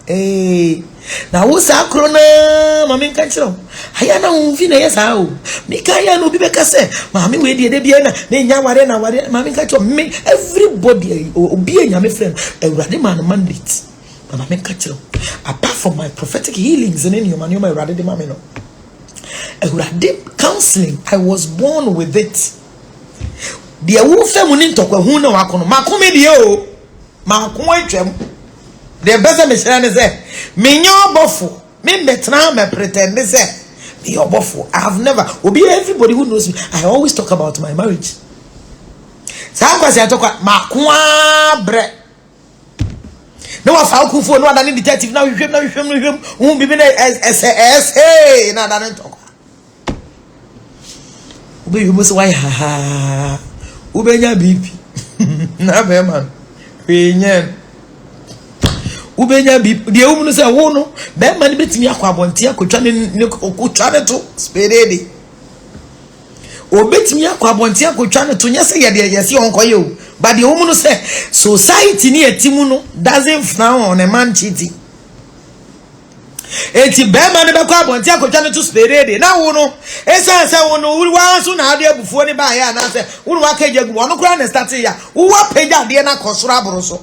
Hey, na wo sa krona mama nka kiro aya na unfi na yesa o me ka ya no bi be ka se mama we de bia na nya ware na ware mama nka kiro me everybody obi anya me friend Ewurade man mandate mama nka kiro apart from my prophetic healings in your man Ewurade de mama no Ewurade counseling I was born with it de wo fam ni ntokwa hu na wakono makome de o makon atwam the best me share say me nyobofo me betra me pretend say me nyobofo I have never obi everybody who knows me I always talk about my marriage sa kwase atokwa makwa bre no wa fa okufo no adane detective na hwehwem hu bibi na SS hey na adane tokwa obi you must why ha ubenya bibi na be man penyen ubenya bi de umunu se wo no be ma ne betimi akwa abonte akotwa ne okotwa ne to sperede obetimi akwa abonte akotwa ne to nyese ye de yesi onkoye o but de umunu se society ni etimu no doesn't frown on a man cheating eti be ma ne be kwa abonte akotwa ne to sperede na wo no esa se wo no wa so na ade abufuo ne ba ya na se wo no akaje agu wo no kra ne start ya wo wa pagya de na kosoro aboro so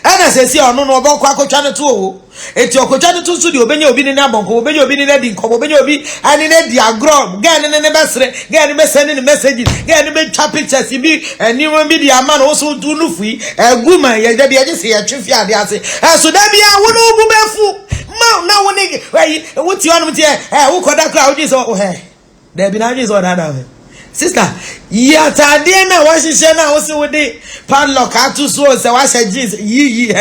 ana sesi ono no obokwa akotwa ne to o eti okotwa ne to so de obenya obi ne na bonko obenya obi ne na di nkomo obenya obi ani ne di agro ga ne besre ga ne be send ne messages ga ne be twa pictures bi ani won bi di ama no so tu nu fui eguma ye de ye se ye twefi ade ase so da bia wo no obu befu ma na wo ne wai wo ti onu ti wo koda kra wo ji so he da bi na ji so da sister ya tade na wa hihye na wo se wo de padlock atu so se wa hye jeans yi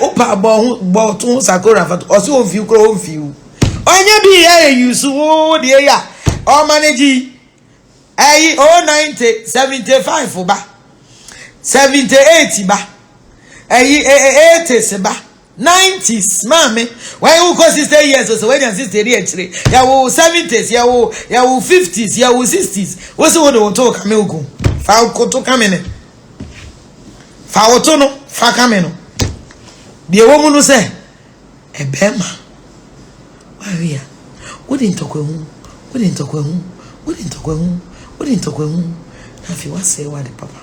upa bo tun sakora fat o se o fi kro o fi onye bi ya yusu wo de ya o manage 090 75 ba 78 ba 80 ba 90s mame why you go 60 years so when you 60 years ya wo 70s ya wo 50s ya wo 60s wo se wo de to ka me ogun fa ko to ka me ne fa wo to no fa ka me no de wo mu no se e be ma wa wi wo de ntokwa hu na fi wa se wa de papa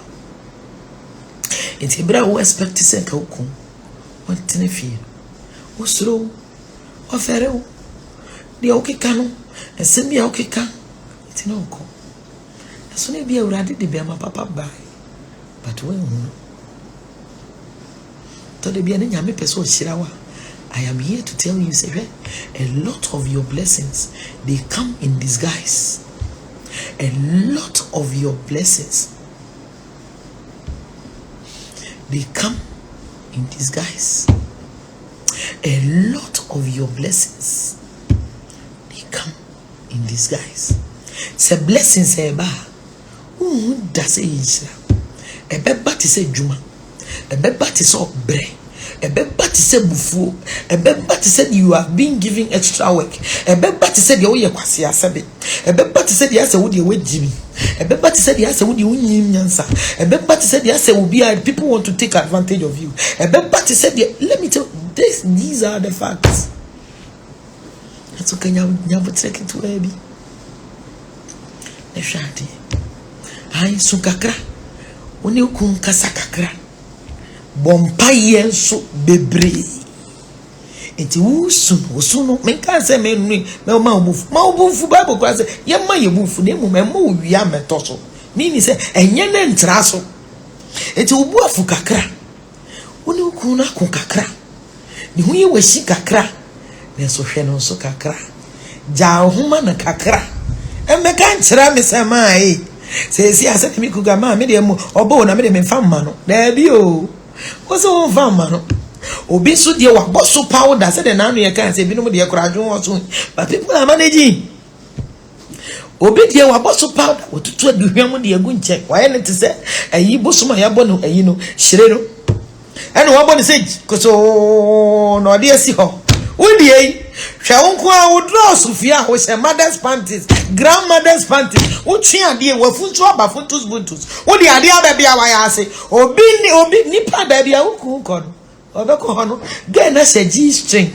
enti bra wo expect se ka okun what in fear osro ofere de okeka no esem ya okeka iti no ko eso ne bia Ewurade de bia ma papa bai but when to de bia ne nyame pese o hirawa I am here to tell you say a lot of your blessings they come in disguise. A lot of your blessings they come in disguise. A lot of your blessings they come in disguise. Se blessings eba does it ebeba ti se juma ebeba ti so bre ebeba ti se bufu ebeba ti se you have been given extra work ebeba ti se de wo ye kwase asebe ebeba ti se de ase wo de wejimi ebeba ti se de ase wo de unyim nyansa ebeba ti se de ase wo bia people want to take advantage of you ebeba ti se de let me tell you, these are the facts. That's okay nyabo take it to ebi e shati ai sukakra oni ukun kasakakra bompa yenso bebre enti wusu no menka se menu me ma obufu bible kwa se ye ma ye bufu ne mu me ma owia metoso ni se enye ne ntra so eti obu afu kakra woni ku na ko kakra ni hu ye washi kakra na so hwe no so kakra ja homa na kakra emeka nchira me samai se si asa mi ku ga ma me de mu obo na me de me fa mma no da bi o wo so fa mma no obi so de wa boso powder se de na anu ye kan se bi no de kura adwo wo so but people are managing obi de wa boso powder otutu aduhwam de agu nche waye ne te se ayi boso ma ya bo no ayi no hire no ene wa bo ne se koso no de asi ho wodi yi hwe wonko a wo draw sofia wo she mother's panties grandmother's panties wo twi ade wa funtu aba funtus buntus wodi ade ababia wa ya ase obi nipa da bia wo ku ko no obeko ho no ge na se G string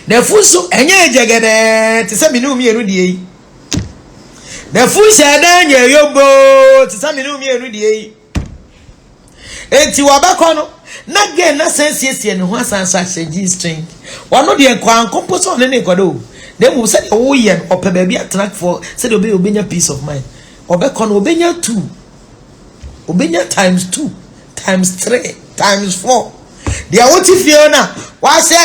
na funso enye ejegede te se minu mienu die yi na funso adan ye yobo te se minu mienu die yi enti wabeko no na ge na sensie ne ho asanso a G string wano de kwa composo ne kwado dem wo se wo ye ope ba bia track for se de obenya peace of mind obeko no obenya 2 obenya times 2 times 3 times 4 dia woti fiona wa se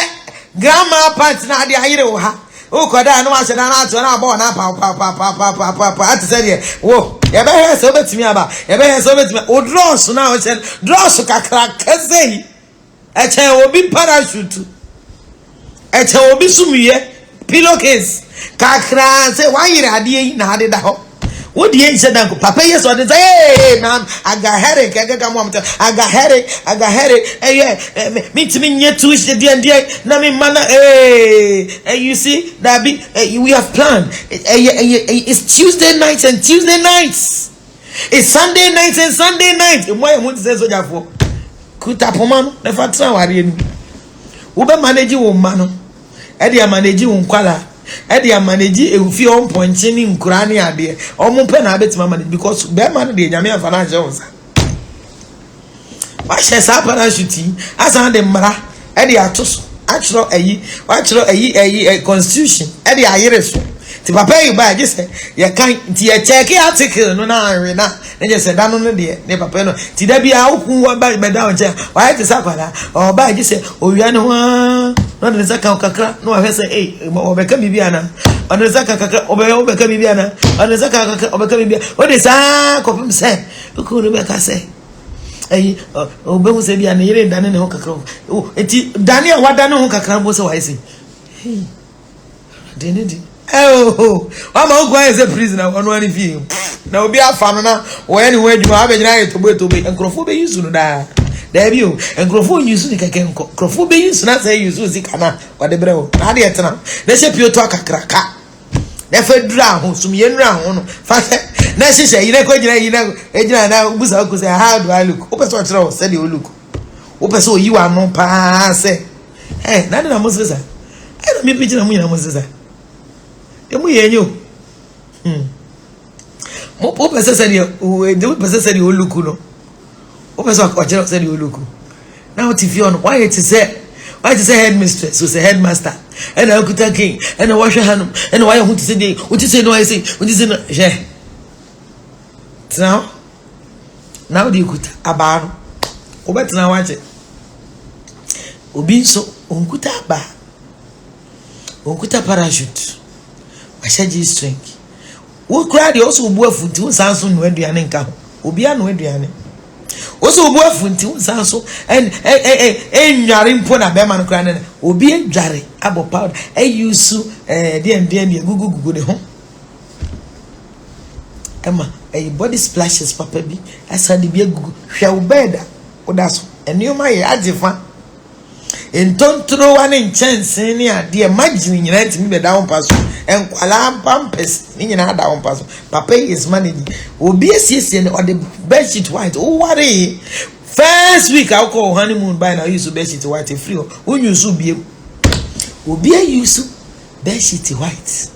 grandma part na dia ayire wo ha o koda na wa se na ato na abo na pa ati se de wo ye be he se obetimi aba ye be he se obetimi o dross na o se dross kakra kazei e che obi parachute e che obi sumuye pillowcase kakra se wa yire ade yi na ade da ho what the answer danko papa yes or say hey man I got headache I got headache hey me to me nyet twitch the dia na me mana hey you see that be we have planned it's Tuesday nights and Tuesday nights it's Sunday nights and Sunday nights mo e mo say so jafo kuta poma no fa tra ware ni wo be manage wo ma no e dey manage wo nkwala e dey manage ewufi on ponche ni nkura ni ade omo pe na abetima manage because be man dey nyame afana je wonsa wa she sa parachute asa de mra e dey atoso achro ayi constitution e dey ayere so ti papa yi ba je se ye kan ti ye check article no na anwe na je se da no de ne papa no ti da bia okun wa ba be da on che wa ti sa kwala o ba je se owia ne ho no de saka kakra no wa se o be ka bibia na o de saka kakra o be ka bibia na o de saka kakra o be ka bibia o de sa ko pim se ko no be ka se o be hu se bia ne yire dane ne ho kakra o eti dane wa dane ho kakra bo se wa se de oh mama o gwa eze prisoner wonu ani fi na obi afano na wo ye ni wo adwuma abegyina ye tobe enkrofo be yusu no da bi o enkrofo yusu ni keke enkrofo be yusu na say yusu zika na wade bre o na de etena na se pio to akakraka na fa dura ho sum ye nura ho no fa na hihye yire ko gina na busa ko say how do I look o person kire o say dey o look o person o yiwa no pa say na de na mo sesa na me picture na mo nyina mo sesa emu yenyo mo po pesa seri o de pesa seri o luku no o pesa ko jero seri o luku now TV on why it is headmistress so say headmaster and I could king and I wash hanum and why who to say what you say no I say what you say no je now the kuta aba no o betina wache obi so onkuta aba onkuta parachute G string wo kra de also obu afunti wo sanso no aduane nka ho obi ano aduane also obu afunti wo sanso enware mpo na be man kra ne obi adware abo powder yusu de gugu de ho ema body splashes papa bi asa de bi gugu hwe wo beda odaso enioma ye ajefa entontro wane nchense ni ade imagine nyina ntimi be down pass enkwala pampers ni nyina down pass papa is managing obi esiesie ne on the bed sheet white o worry first week I call honeymoon by now use bed sheet white free o use bi obi use bed sheet white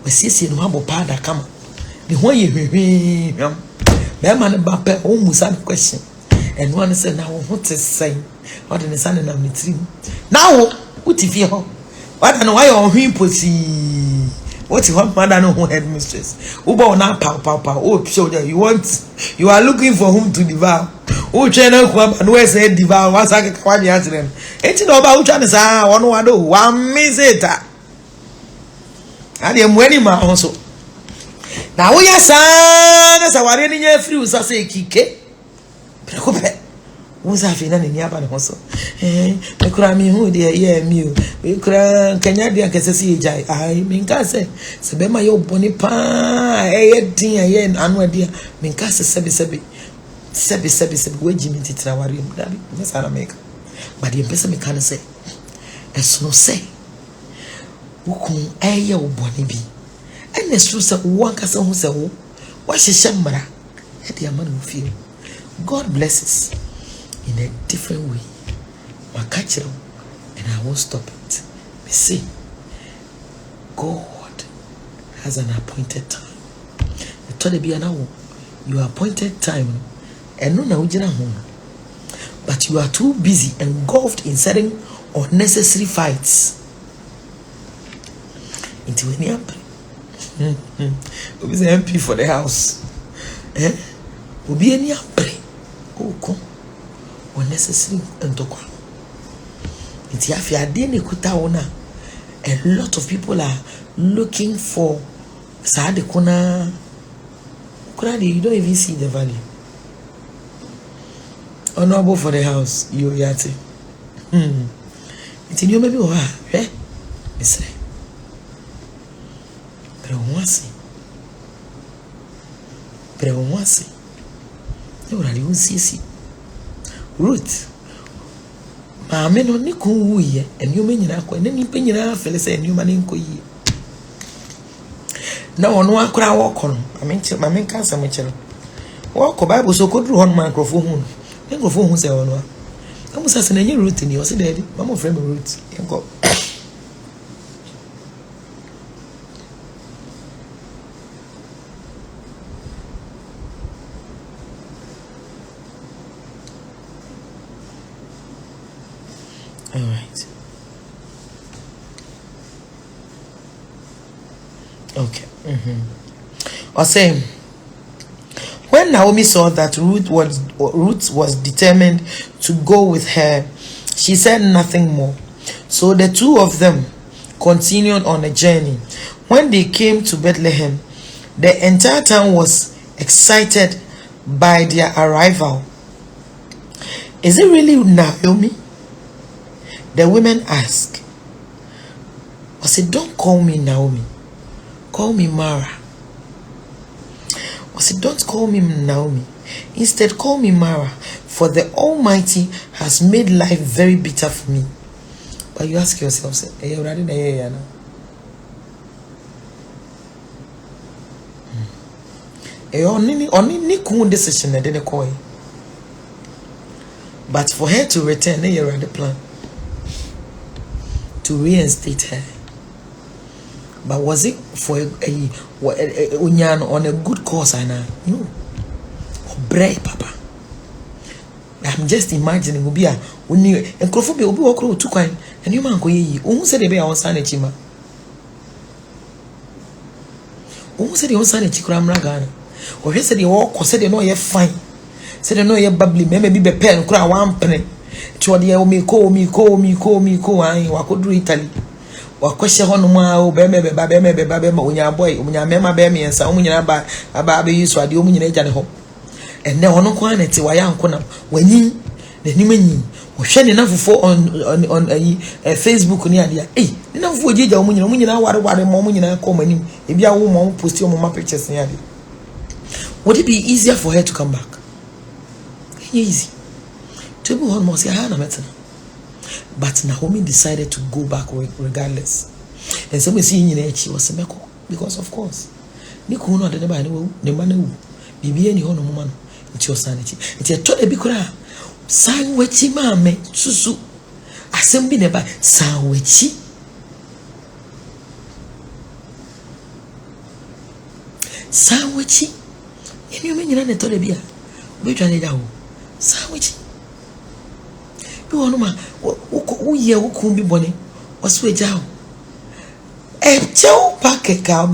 esiesie no abo powder kama ni ho ye hwehwe be man ba pe o musa question and one say now what is saying what in the sun na mitrim now uti fi ho what na why on hwin posi What you want, mother no headmistress? Uba na pow. Oh, show there. You are looking for whom to devour. Oh, channel come and where say devour. What's I can answer them? Ain't you know about China? One do one miss it. I am wedding my also. Now we are son as I were in your free, so say kike. Preocupe. Who's having an in Yaban also? Eh, the crami who dear, yeah, mew. We cry, Canadian Cassasi, I mean, Casse, Sabema, your bonny pa, dear, and annual dear, Mincassa Sebi, where Jimmy Titrawari, that's how I make. But the investment can say, as no say, who come a year bonny be. And the truth of one castle who said, what's a shambara? At the man who feel. God blesses in a different way. My catch and I won't stop it. Me see, God has an appointed time. I told you now, your appointed time, and no now home. But you are too busy engulfed in certain unnecessary fights. Into any MP. Who is the MP for the house? Will be any MP. Oh, come. Unnecessary and to come. It's if you are doing a lot of people are looking for Saade Kuna. You don't even see the value. Honorable for the house, you yati. It's in you maybe or eh? Miss. Pero one see. You already see. Ruth. Maame no ne kon wu ye enuma nyina akọ ne nipa nyina afele se enuma ne nko yi na ono akora wọkọ no maame nka asam kyere wọkọ bible so koduru hon microphone hu ne microphone hu se ono a amusa se na nye Ruth ni o se daddy mama friend me Ruth enko all right. Okay. Or say, when Naomi saw that Ruth was determined to go with her, she said nothing more. So the two of them continued on a journey. When they came to Bethlehem, the entire town was excited by their arrival. Is it really Naomi? The women asked. I said, don't call me Naomi. Call me Mara. I said, don't call me Naomi. Instead, call me Mara. For the Almighty has made life very bitter for me. But you ask yourself, say, hey, you're ready now. Only cool decision that didn't call. But for her to return, you're at the plan. To reinstate her. But was it for a on a good cause? No. Brave papa. I'm just imagining will be a when you and Crawford will be walking to kind and you man go ye. Who said they be on Sunday chima? Who said you on Sunday chikram ragana? Or he said you walk or said you know you're fine. Said you know you're bubbly, maybe be pen, cry one penny. Chwadi ya me ko ayi wakoduru Italy wakwehye hono ma o be ma onya boy onya mema be me ensa omunyina ba be yiso ade omunyina agya ne ho enne hono ko anete wayanko na wanyi n'anim anyi ohwe ne nafofo on Facebook ni ade ni nafofo ogyeja omunyina ware ma omunyina ko manim e bia wo ma post o ma pictures ni ade. Would it be easier for her to come back? Easy. But Naomi decided to go back regardless. And so we see in she was a because of course. Niku no de ba ne manu. Bibi eni ho no mama no. It was sanity. It a to be kura. San wechi mame susu. Asem bi ne ba san wechi. San wechi. Eni me nyina ne to de bia. We twa ne da ho. San wechi. You know, who ye who could be bonny, or sweet down. Joe Packet cow,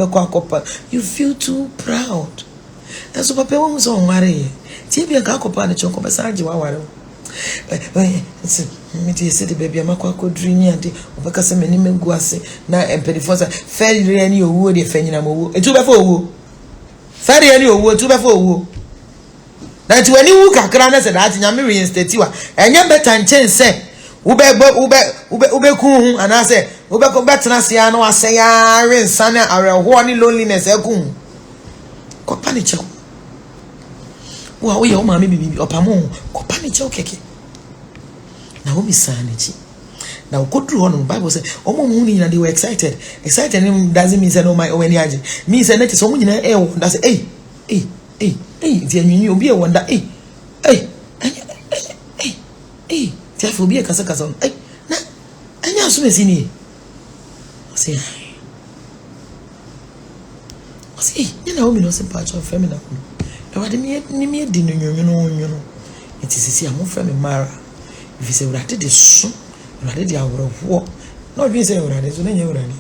you feel too proud. That's what Papa was on Marie. Tibia Cacopan, the Choco Passage. Me say the baby, I'm a quack dreamy auntie, over Casamaniman Guase, now and Pedifosa, Ferry any wood, if any more, a 2 before woo. Ferry any wood, 2 before woo. That's when you look at Granas and Atinamiri and Statua, and your better and chance say, Ube, and I say, Ube go back to Nasiano, I say, I Sana are a horny loneliness, a coon. Copanicho. Well, we all mammy be up a moon, Copanicho cake. Naomi Sanity. Now, go through on Bible say, oh, moon, and they were excited. Excited doesn't mean no my own energy. Means that it's only in the air. That's hey, you be a wonder. Hey. Therefore, be a casacazon. Hey, and you have some in say, you know, me no part of feminine. Now, I didn't mean dinner, you know. It is a more feminine Mara. If you say, what I did is so, what I did, I would have walked. Not being say, what I did, so then you're ready.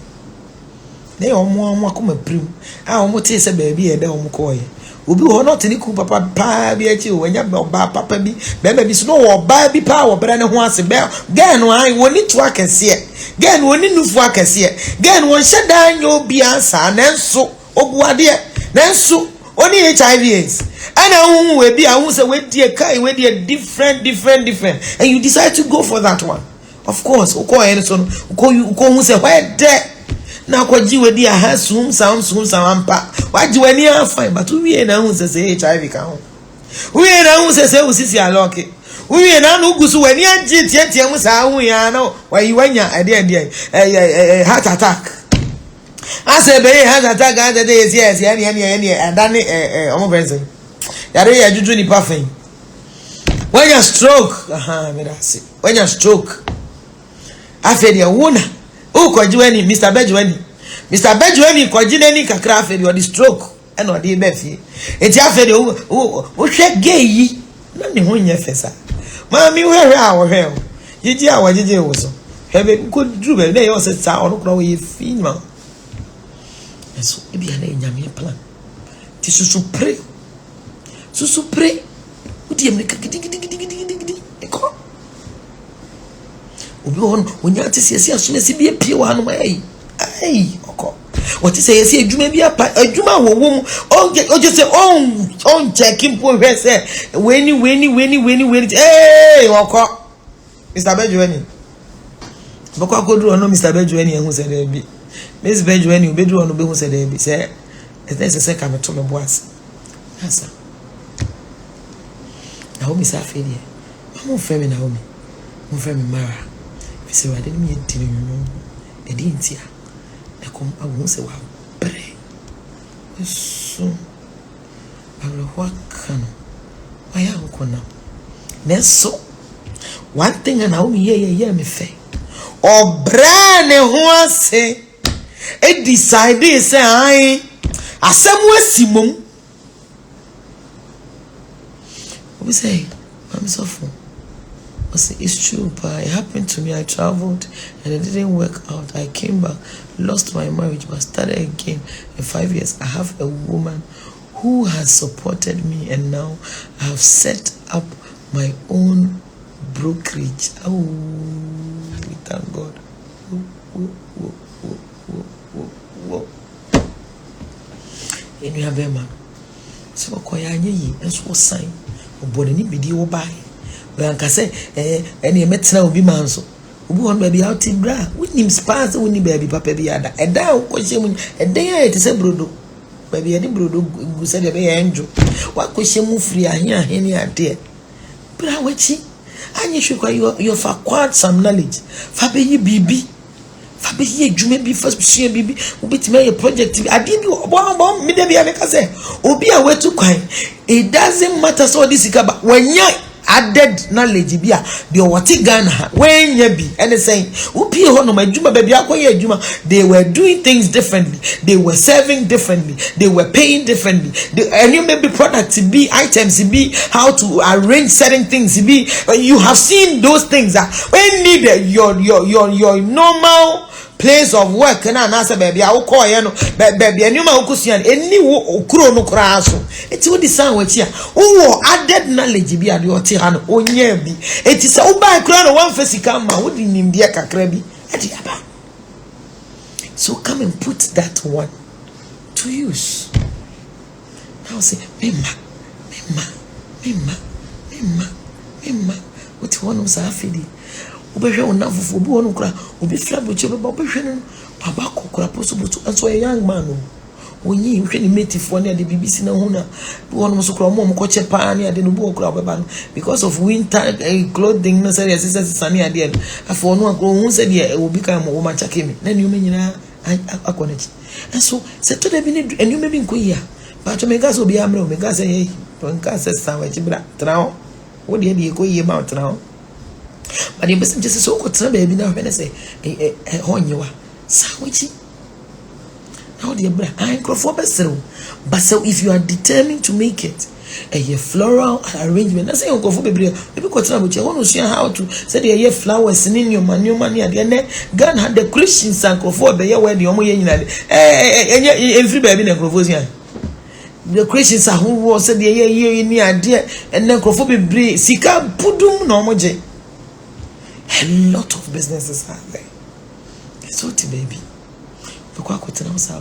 They are more come a prim. I almost say, baby, and they'll call you. Ubi will not any cool papa be at you when you're papa be, baby, snow or baby power, but I know once a bell. Gan, I want it to work and see it. Gan, one in the work and see it. Gan, one shut down your beans and then so, oh, dear, then so, only HIV is. And I won't be, I won't say, wait, dear, wait, dear, different. And you decide to go for that one. Of course, who call Anderson, who call you, who say, where there? Now, what you dear has soon sound, why do any fine, but we ain't now say HIV count. We ain't now say, Sissy, I lock it. We ain't now no good so when you're jet, was how we are now, why you went a heart attack. I said, baby, heart attack, and the days, yes, and then almost present. Yare you do the puffing. When you stroke, when you stroke, I feel your wound. Oh, could you any Mr. Benjamin? Mr. Benjamin, could you any craft or the stroke? And what the Beffy? It's after the shake gay. Nothing when you fessa. Mammy, where our hell? Did you our did you also? Have a good dribble, they also sound away female. And so it be an enemy plan. This is to pray. So pray. What do you make? When you see a swimming, be a pure one way. Aye, what is say? See, you may be a Juma woman. Oh, just say, oh, checking poor say, when you, hey, Mr. Benjamin. But I could do no Mr. Benjamin who said, Miss Benjamin, you bedroom who said, say, there's a second to my boss. Yes, sir. Naomi is a failure. I'm more family Naomi. More family Mara. If you say, I didn't mean to know. I didn't see her. I won't say, well, pray. So, I will work. Why am I now? Then so, one thing and Naomi, yeah, me fair. Or brand who say, it decided, say, I somewhere Simon. We say, I'm so full. I say, it's true, but it happened to me. I traveled and it didn't work out. I came back, lost my marriage, but started again. In 5 years, I have a woman who has supported me, and now I have set up my own brokerage. Oh, we thank God. Whoa. And you have a man. So, Koyanyi, and so sign. But any video buy. When I say, any metra will be manso. Who want baby out in bra? With him spars, winning baby papa be other. And now, question, and there it is a brodo. Baby, any brodo, who said a baby angel. What question move free? I hear any idea. But I watch it. And you should you have acquired some knowledge. Fabi, BB. Fabi, you may be first see BB, who bit me a project. I did you one me, I say, Obi, I went to cry. It doesn't matter so this is about when you added knowledge be the what Ghana when you be and saying Upi hono my juma baby juma they were doing things differently, they were serving differently, they were paying differently, and you maybe products be items be how to arrange certain things be you have seen those things that when needed your normal place of work na say baby a wo call ye no baby anuma wo kusuan eni wo okuro no kra so eti wo design wachi a wo added knowledge bi ade o te ha no onya bi eti say wo buy kra no one physical ma wo di nimdia kakra bi ade aba. So come and put that one to use. Now say mema what one was afidi obehwe onafofo obi wonu kra obi fla boche baba obehwe no baba kokora possible to so a young man no onyi hwe ni metifo ne ade BBC na hu na wonu so kra mo koche pa ne ade no bu okra baba no because of winter clothing no say yes sane ade afo no akro hu say de obi kan mo ma chake mi na ni o menyina akonechi and so say to de bi ne enu me bi nko ya but me gas obi amre me gas say nka say sawe chibra trao wo de de ko ye ma trao but the person just so ko tra baby na when say honyewa sawechi now the bra microphone besero but so if you are determined to make it a floral arrangement na say microphone bebre maybe ko tra boche won so how to say the flowers in your money ade na Ghana had the Christians and microphone be ye we de omo ye nyina every baby na microphone the Christians are who was said the year in idea and then microphone sika pudum no moje. A lot of businesses are there. It's what baby. Because I could not say,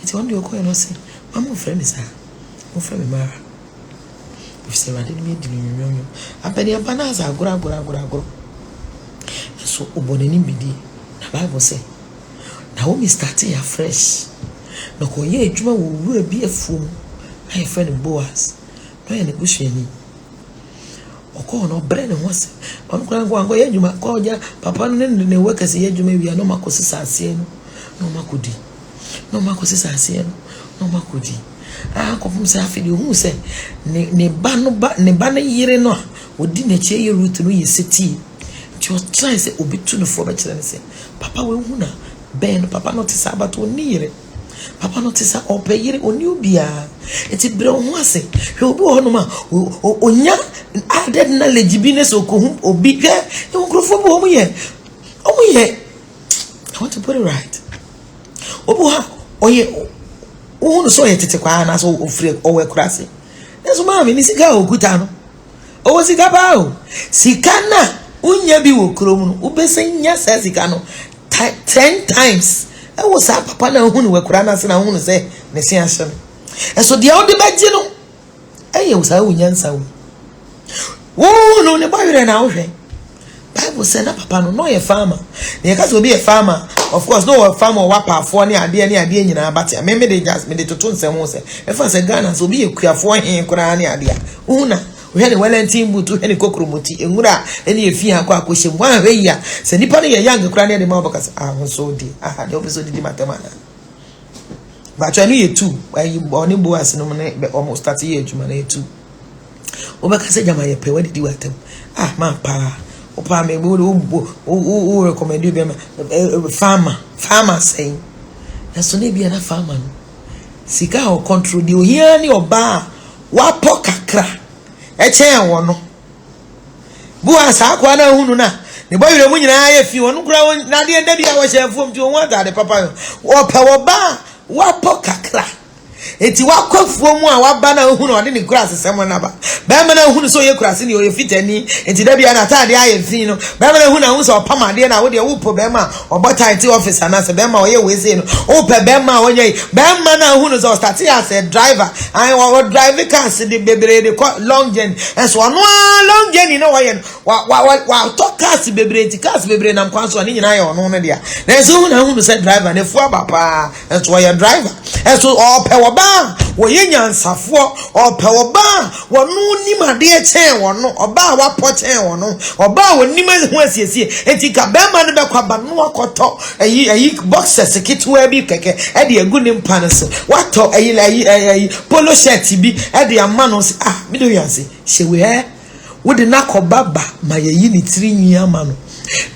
it's one you call and say, I'm friend is her. My friend Mara. If say I didn't meet you, I penny a bananas are go. So Ubonini Bidi, the Bible say, Naomi starting afresh. No, ye, Juma will be a fool. I have friend Boaz. No, any cushion. Oko no brain was on go ye juma ko ja papa no ne workers ye juma wi no makosi sase no makodi no makosi sase no makodi ko fum se afidi hu se ne ba no yire no odi na che ye root no ye seti ti o try se obi tu no for be kire ne se papa we hu na ben papa no ti sabato ni yire papa no tisa opeyire oni obia eti bre ho ase hwe obi ho no ma onya added knowledge bi ne so ko hu obi hwe e nkrofo bo omu ye I want to put it right obu ha oye o no so ye tete kwa na so ofre owe kurase eso ma mi ni sika okuta no o sika ba o sika na unya bi wo krom no ubesenya sa sika no 10 times. I was a papa na hunu we kura na se na hunu se ne se ahye no so dia odi baje no was a unyansa wo no ne bayure na wo hwe Bible say na papa no ye farmer ne ka so be a farmer of course no farmer wa paafo ne ade nyina abate me de just me de toto nsem wo se e fa se Ghana so be ekuafo hen kura ne ade a una we ne Wellington boot we ne kokromoti enwura ene efi ha kwa akohye mu ahwe ya se nipa ne ye yang kura ne de ma obakasa so di de obiso di matemana ba twa no ye 2 ayi oni Boaz no ne almost start ye adwuma na ye 2 obakasa jama ye pe wadi di watem ma pa opa me wo recommend you be farmer saying so ne bia na farmer no sika o control di ohia ni oba wa pokakra echen wo no Boaz akwa na hunu na ne boyire mu nyina ya fi wonu kura na de nda bia wo hyefuom ti won atade papa wo pa wo ba wa pokakra eti wakwafuo mu a waba na hunu ode ne kura asesem na ba ba ma na hunu so ye kura se ne o ye fitani enti da bia na atade aye fi no ba ma na hunu hu so pamade na wo de wo po ba ma obotaiti officer na se ba ma o ye weze no o pe ba ma o nye ba ma na hunu so start as a driver I wa drive cars de bebre de long journey so no long journey no wa to cars bebre na mkwan so ni nyina ye ono no dia na so hunu se driver na fu abapa so ya driver so o pe wo ba wo ye nyansafo o pe wo ba wo no nimade chen wo no oba wa po chen wo no oba wo nimade ho asiesie enti ka be ma no be kwaba no akoto ayi boxers kitwa bi keke e de agu ne mpa no so wato ayi polo shirt bi e de ama no me do yanse hyewe wo de nakobaba ma yayi ni tiri nwi ama no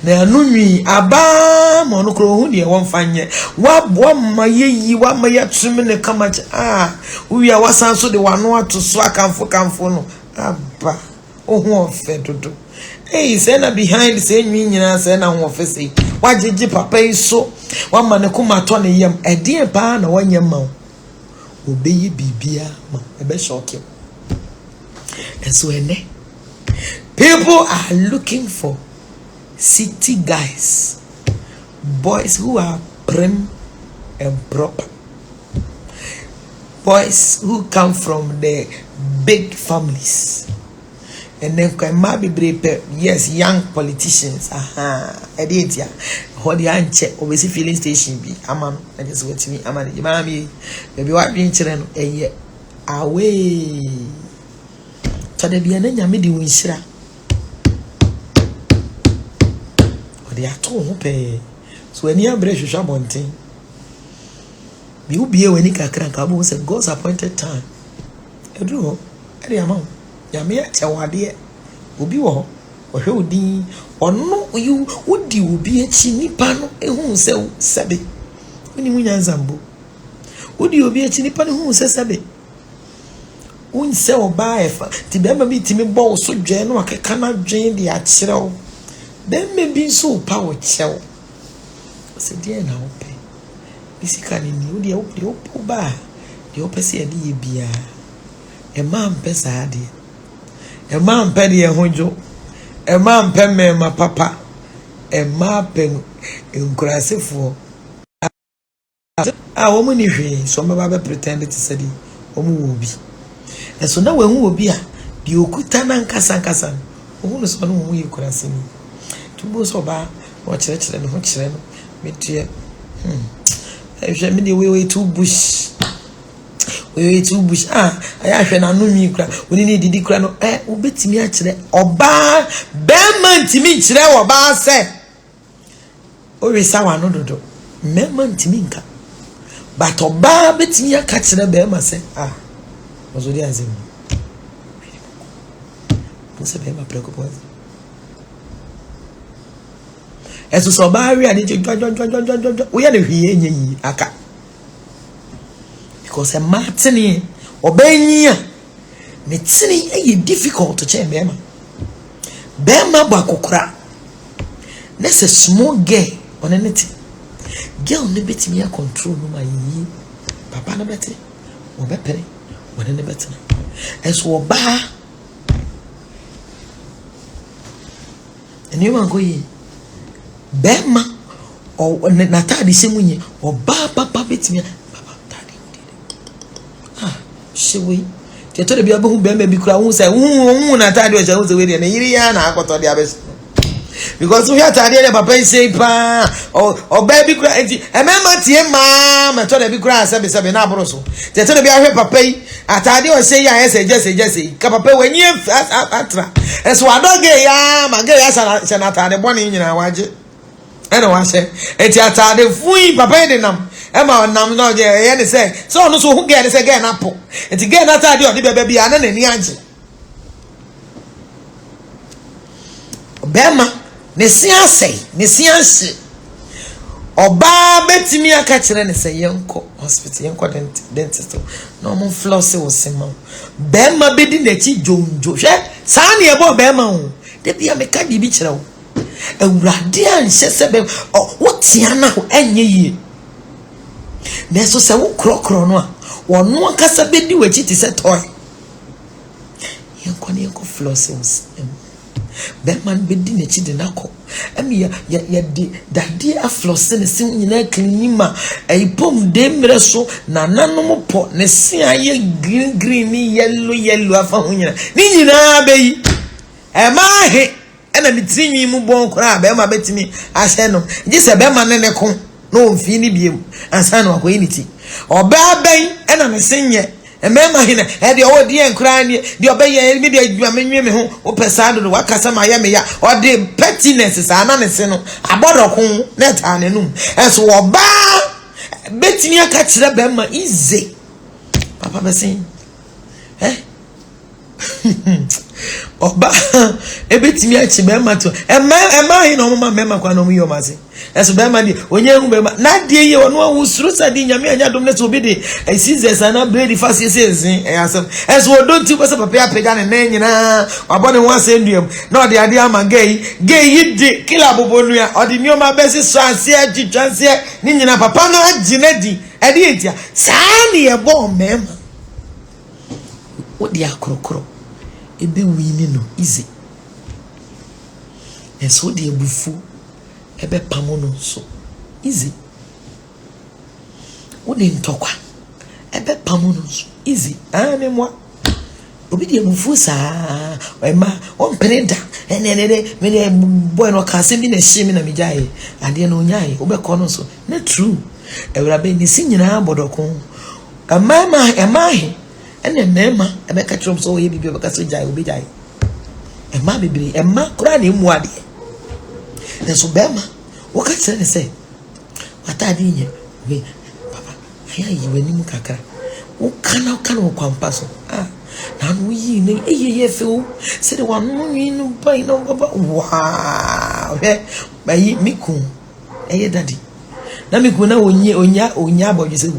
na anunwi aba mo no kro hu de won fanye wa bo ma yeyi wa ma ya tumi ne kamache uwi a wasan so de wano ato so akamfo no aba ohu ofe dodo Hey, send behind the same meaning as an office. Why did you papa so? One man come at 20 yam, a dear pan or 1 year mouth. Obey Bibia, a best shock you. And so, people are looking for city guys, boys who are prim and proper, boys who come from the big families. And then can be brave, yes, young politicians. Editia. What the answer always filling station be. Aman, and just what me, Aman, Yamami, maybe what being children a year away. So there be an enemy doing shira. Or they are too pay. So when you are brave, you shall want thing. You be a when you can crank up and God's appointed time. I do, any amount. Yamia Tawadi Ubi wo Odi or no you would you be a chini pano who say sabe when you win Zambo would you be a chini pano who says sabe won't sell by the member be Timmy Ball so general I cannot drain the actual then maybe so power chow said dear now pay this can in you the open bar the open see a man pesadi. A man penny a honjo, a man pen me my papa, a mapping in grassy for a woman if some of pretended to study, will be. And so now when will be a you could turn and Casan, who is one who you could have seen. To go so bad, watch it and watch them, meet you. I shall be the way to bush. We too bush I actually know me cry we need the cry no ubeti mi akire oba beman timi kire oba se o we sawa no dodo beman timi nka but oba betimi aka kire bema se ozo di azim você bema preocupa eso so ba wi ani jo we ya ne hwie enyi aka because a matini obenya metini e difficult to change bema ba kokora that's a small girl on anything girl ne betimi ya control no ma yi papa na beti obepere wona ne betina eso oba eni man go yi bema o na tadi semunye oba papa betimi Shewe. They told the people who be cry who say, na tadi we say we dey na yiri ya na akoto dia bes. Because we are tadi the papa say pa or baby cry e mema tie ma me told the be cry say na abro so. They told the be ahwe papa yi atadi o say ya say ka papa we nyi atra. Eso adoge ya ma ge ya sa na tadi boni nyina waje. E no wa say enti atadi fui papa dey nam Emma nam no je ye say so no so who get say get na po enti get na tadi o de bebe bia na nani age bema ne sianse oba betimi aka kire ne say yenko hospital yenko dentist no mo floss wo sema bema bedi na chi jonjo hwe sa na e bo bema ho de bia me ka bibi kire wo awurade an hye be wo tia na ho enye yi Neso se wo krokro no a wono akasa bedi wachi ti se toy yenko ne yenko flossings be man bedi na chi de nako emi ya di dadi a flossing sin nyina klinima pom de mre so na nanom po ne se aye green yellow afa ho nyina ni nyina be yi ma he ena mitrinyi mu bon kora be ma betimi ahye no ji se be man ne ko no fini biem ansa no akoyi niti oba ben ena me senye emema hina e de o de enkra ne de obaye me de adwuma menwe me ho o pesa do wakasa ma ya me ya o de pettiness sa na ne se no abodokun na ta ne num enso oba betini aka kire be ma ize papa be sen Oba ebetimi achi be ma to ema hi no mama mema kwa no mu yomase eso be ma di onye hu be ma na die ye ono awusuru sadi nyame anya dom ne so bi di seasons na bread fast yesezin asem eso odon ti bose papa apega ne nyina wabone ho asenduam na ode ade ama gay yi di kila bobonu ya ode nyoma besi so ase adwitwanse ni nyina papa no agina di ade etia saa ne ye bo mema odi akrokro ebe wini no easy eso de ebufu ebe pamono so easy odi ntokwa ebe pamono so easy ane mwa obi de ebufu saa ema on prenda enenene me boy no ka se mi na hye na mejae ade no nyae obekọ no so na true ewrabe ni sinyina abodoko emahe ene mema ebe ka trom so ye bibi ebe ka so jai obi jai ema bibiri ema kura na emu ade na so bema wo ka tse ne se wata ade nye we papa aya yi wani mu kakra wo kana kwampa so na no yi ne ye fe o se de wanu yi no bai no baba wow bayi miku eye daddy na miku na onya aboje se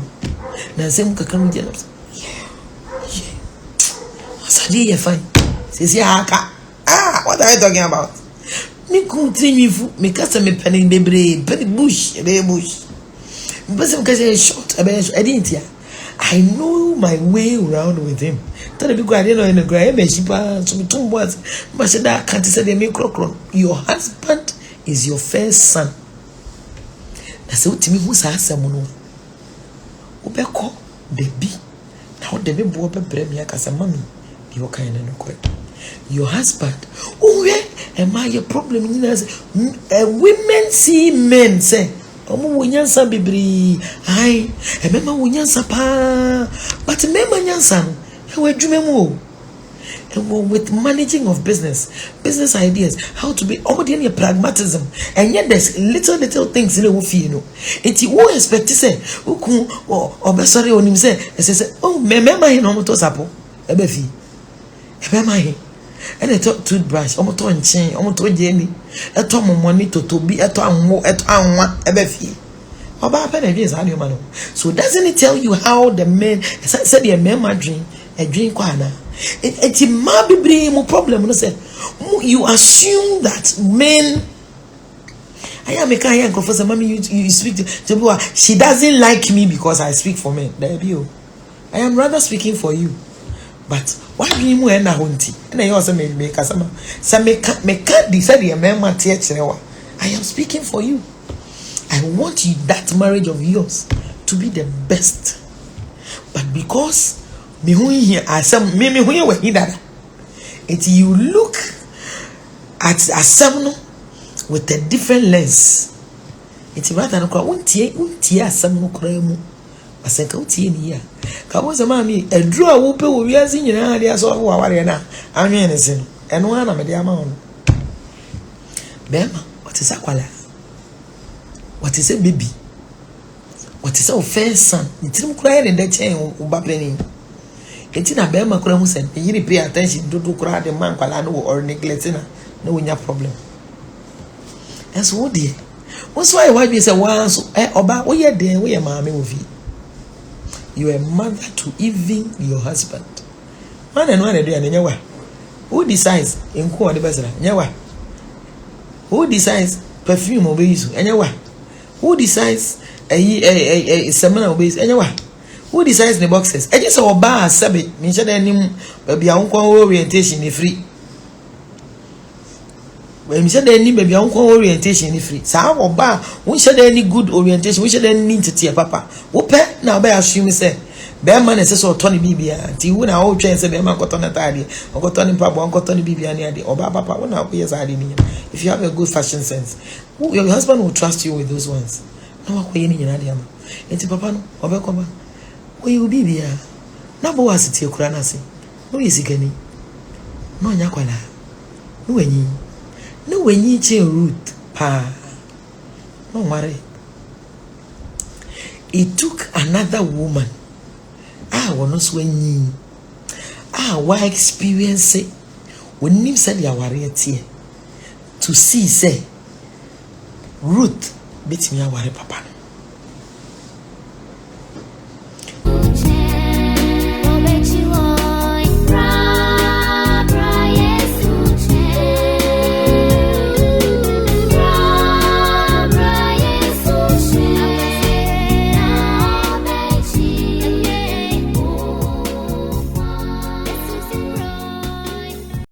na se mu kakra mu je na Sadi ye fine. Sisi haka. What are you talking about? Me continue me kasa me penny bebre, penny bush, bush. But because short I didn't hear. I know my way around with him. Tell the people I didn't know in the grave, she passed some two words. But said that can't say the make crocron. Your husband is your first son. That's what me who's asamono. Obeko baby. Now the baby boy bebre kasa mommy. You kind of no your husband. Oh yeah, am I a problem? Women see men say, "Oh, we nyansa bibri." Aye, remember we nyansa pa, but remember nyansa. We do memo. With managing of business ideas, how to be all the pragmatism, and yet there's little things in the wolf, you know. It's you expect to say, "Oh, sorry, on him say," say, "Oh, remember him on motorsapo, ebefi." Remember him. And I talk toothbrush, omoto nchen, omoto jeni, eto money to be eto anwa ebefi. Oba pen e is how you man. So doesn't it tell you how the men said the men dream a dream kwana? It's ma bibri mo problem no say. You assume that men I am a kind of professor mommy you speak to she doesn't like me because I speak for men. There you. I am rather speaking for you. But why do you na honti? And I also make some can't decide your man I am speaking for you. I want you that marriage of yours to be the best. But because me who here are some me who you that it you look at a seven with a different lens. It's rather than untia some cremu. Asenka utie ni ya ka wo zama mi edru a wo pe wo wiase nyina ade aso wo aware na anwe ne sin eno ana me de ama ho bema what is akwala what is a baby what is our first son ntirim kura ne de chen wo ba plani enti na bema kura hu sen yiri pay attention dodo kura de man kwala no or neglect na wo nya problem enso wo de wo so ai wa bi se wan so oba wo ye den wo ye maame wo fi. You are a mother to even your husband. Man and one do and nyawa. Who decides in ko de bezra? Nyawa. Who decides perfume obeyisu? Nyawa. Who decides a semana obeyisu? Nyawa. Who decides the boxes? E just oba sabe, me nche da nim baby ankon orientation e free. When me say da nim baby ankon orientation e free. Sa oba, won she da any good orientation, won she da any tete papa. Wo pe na oba assume say be man say so turn bibia. Ti wo na wo twen say be man ko turn atade, o ko turn papa, o ko turn bibia ni ade. Oba papa wo na wo yes ade ni. If you have a good fashion sense, your husband will trust you with those ones. No wa ko ye ni nyina ade ama. Enti papa no oba ko ba. Wo ye bibia. Na bo asiti ekura na se. No yesikani. No nya kwala. No wenyi. No wenyi che root pa. No worry. It took another woman. Why experience it? Onim said ya ware tie to see say Ruth betimi aware papa no.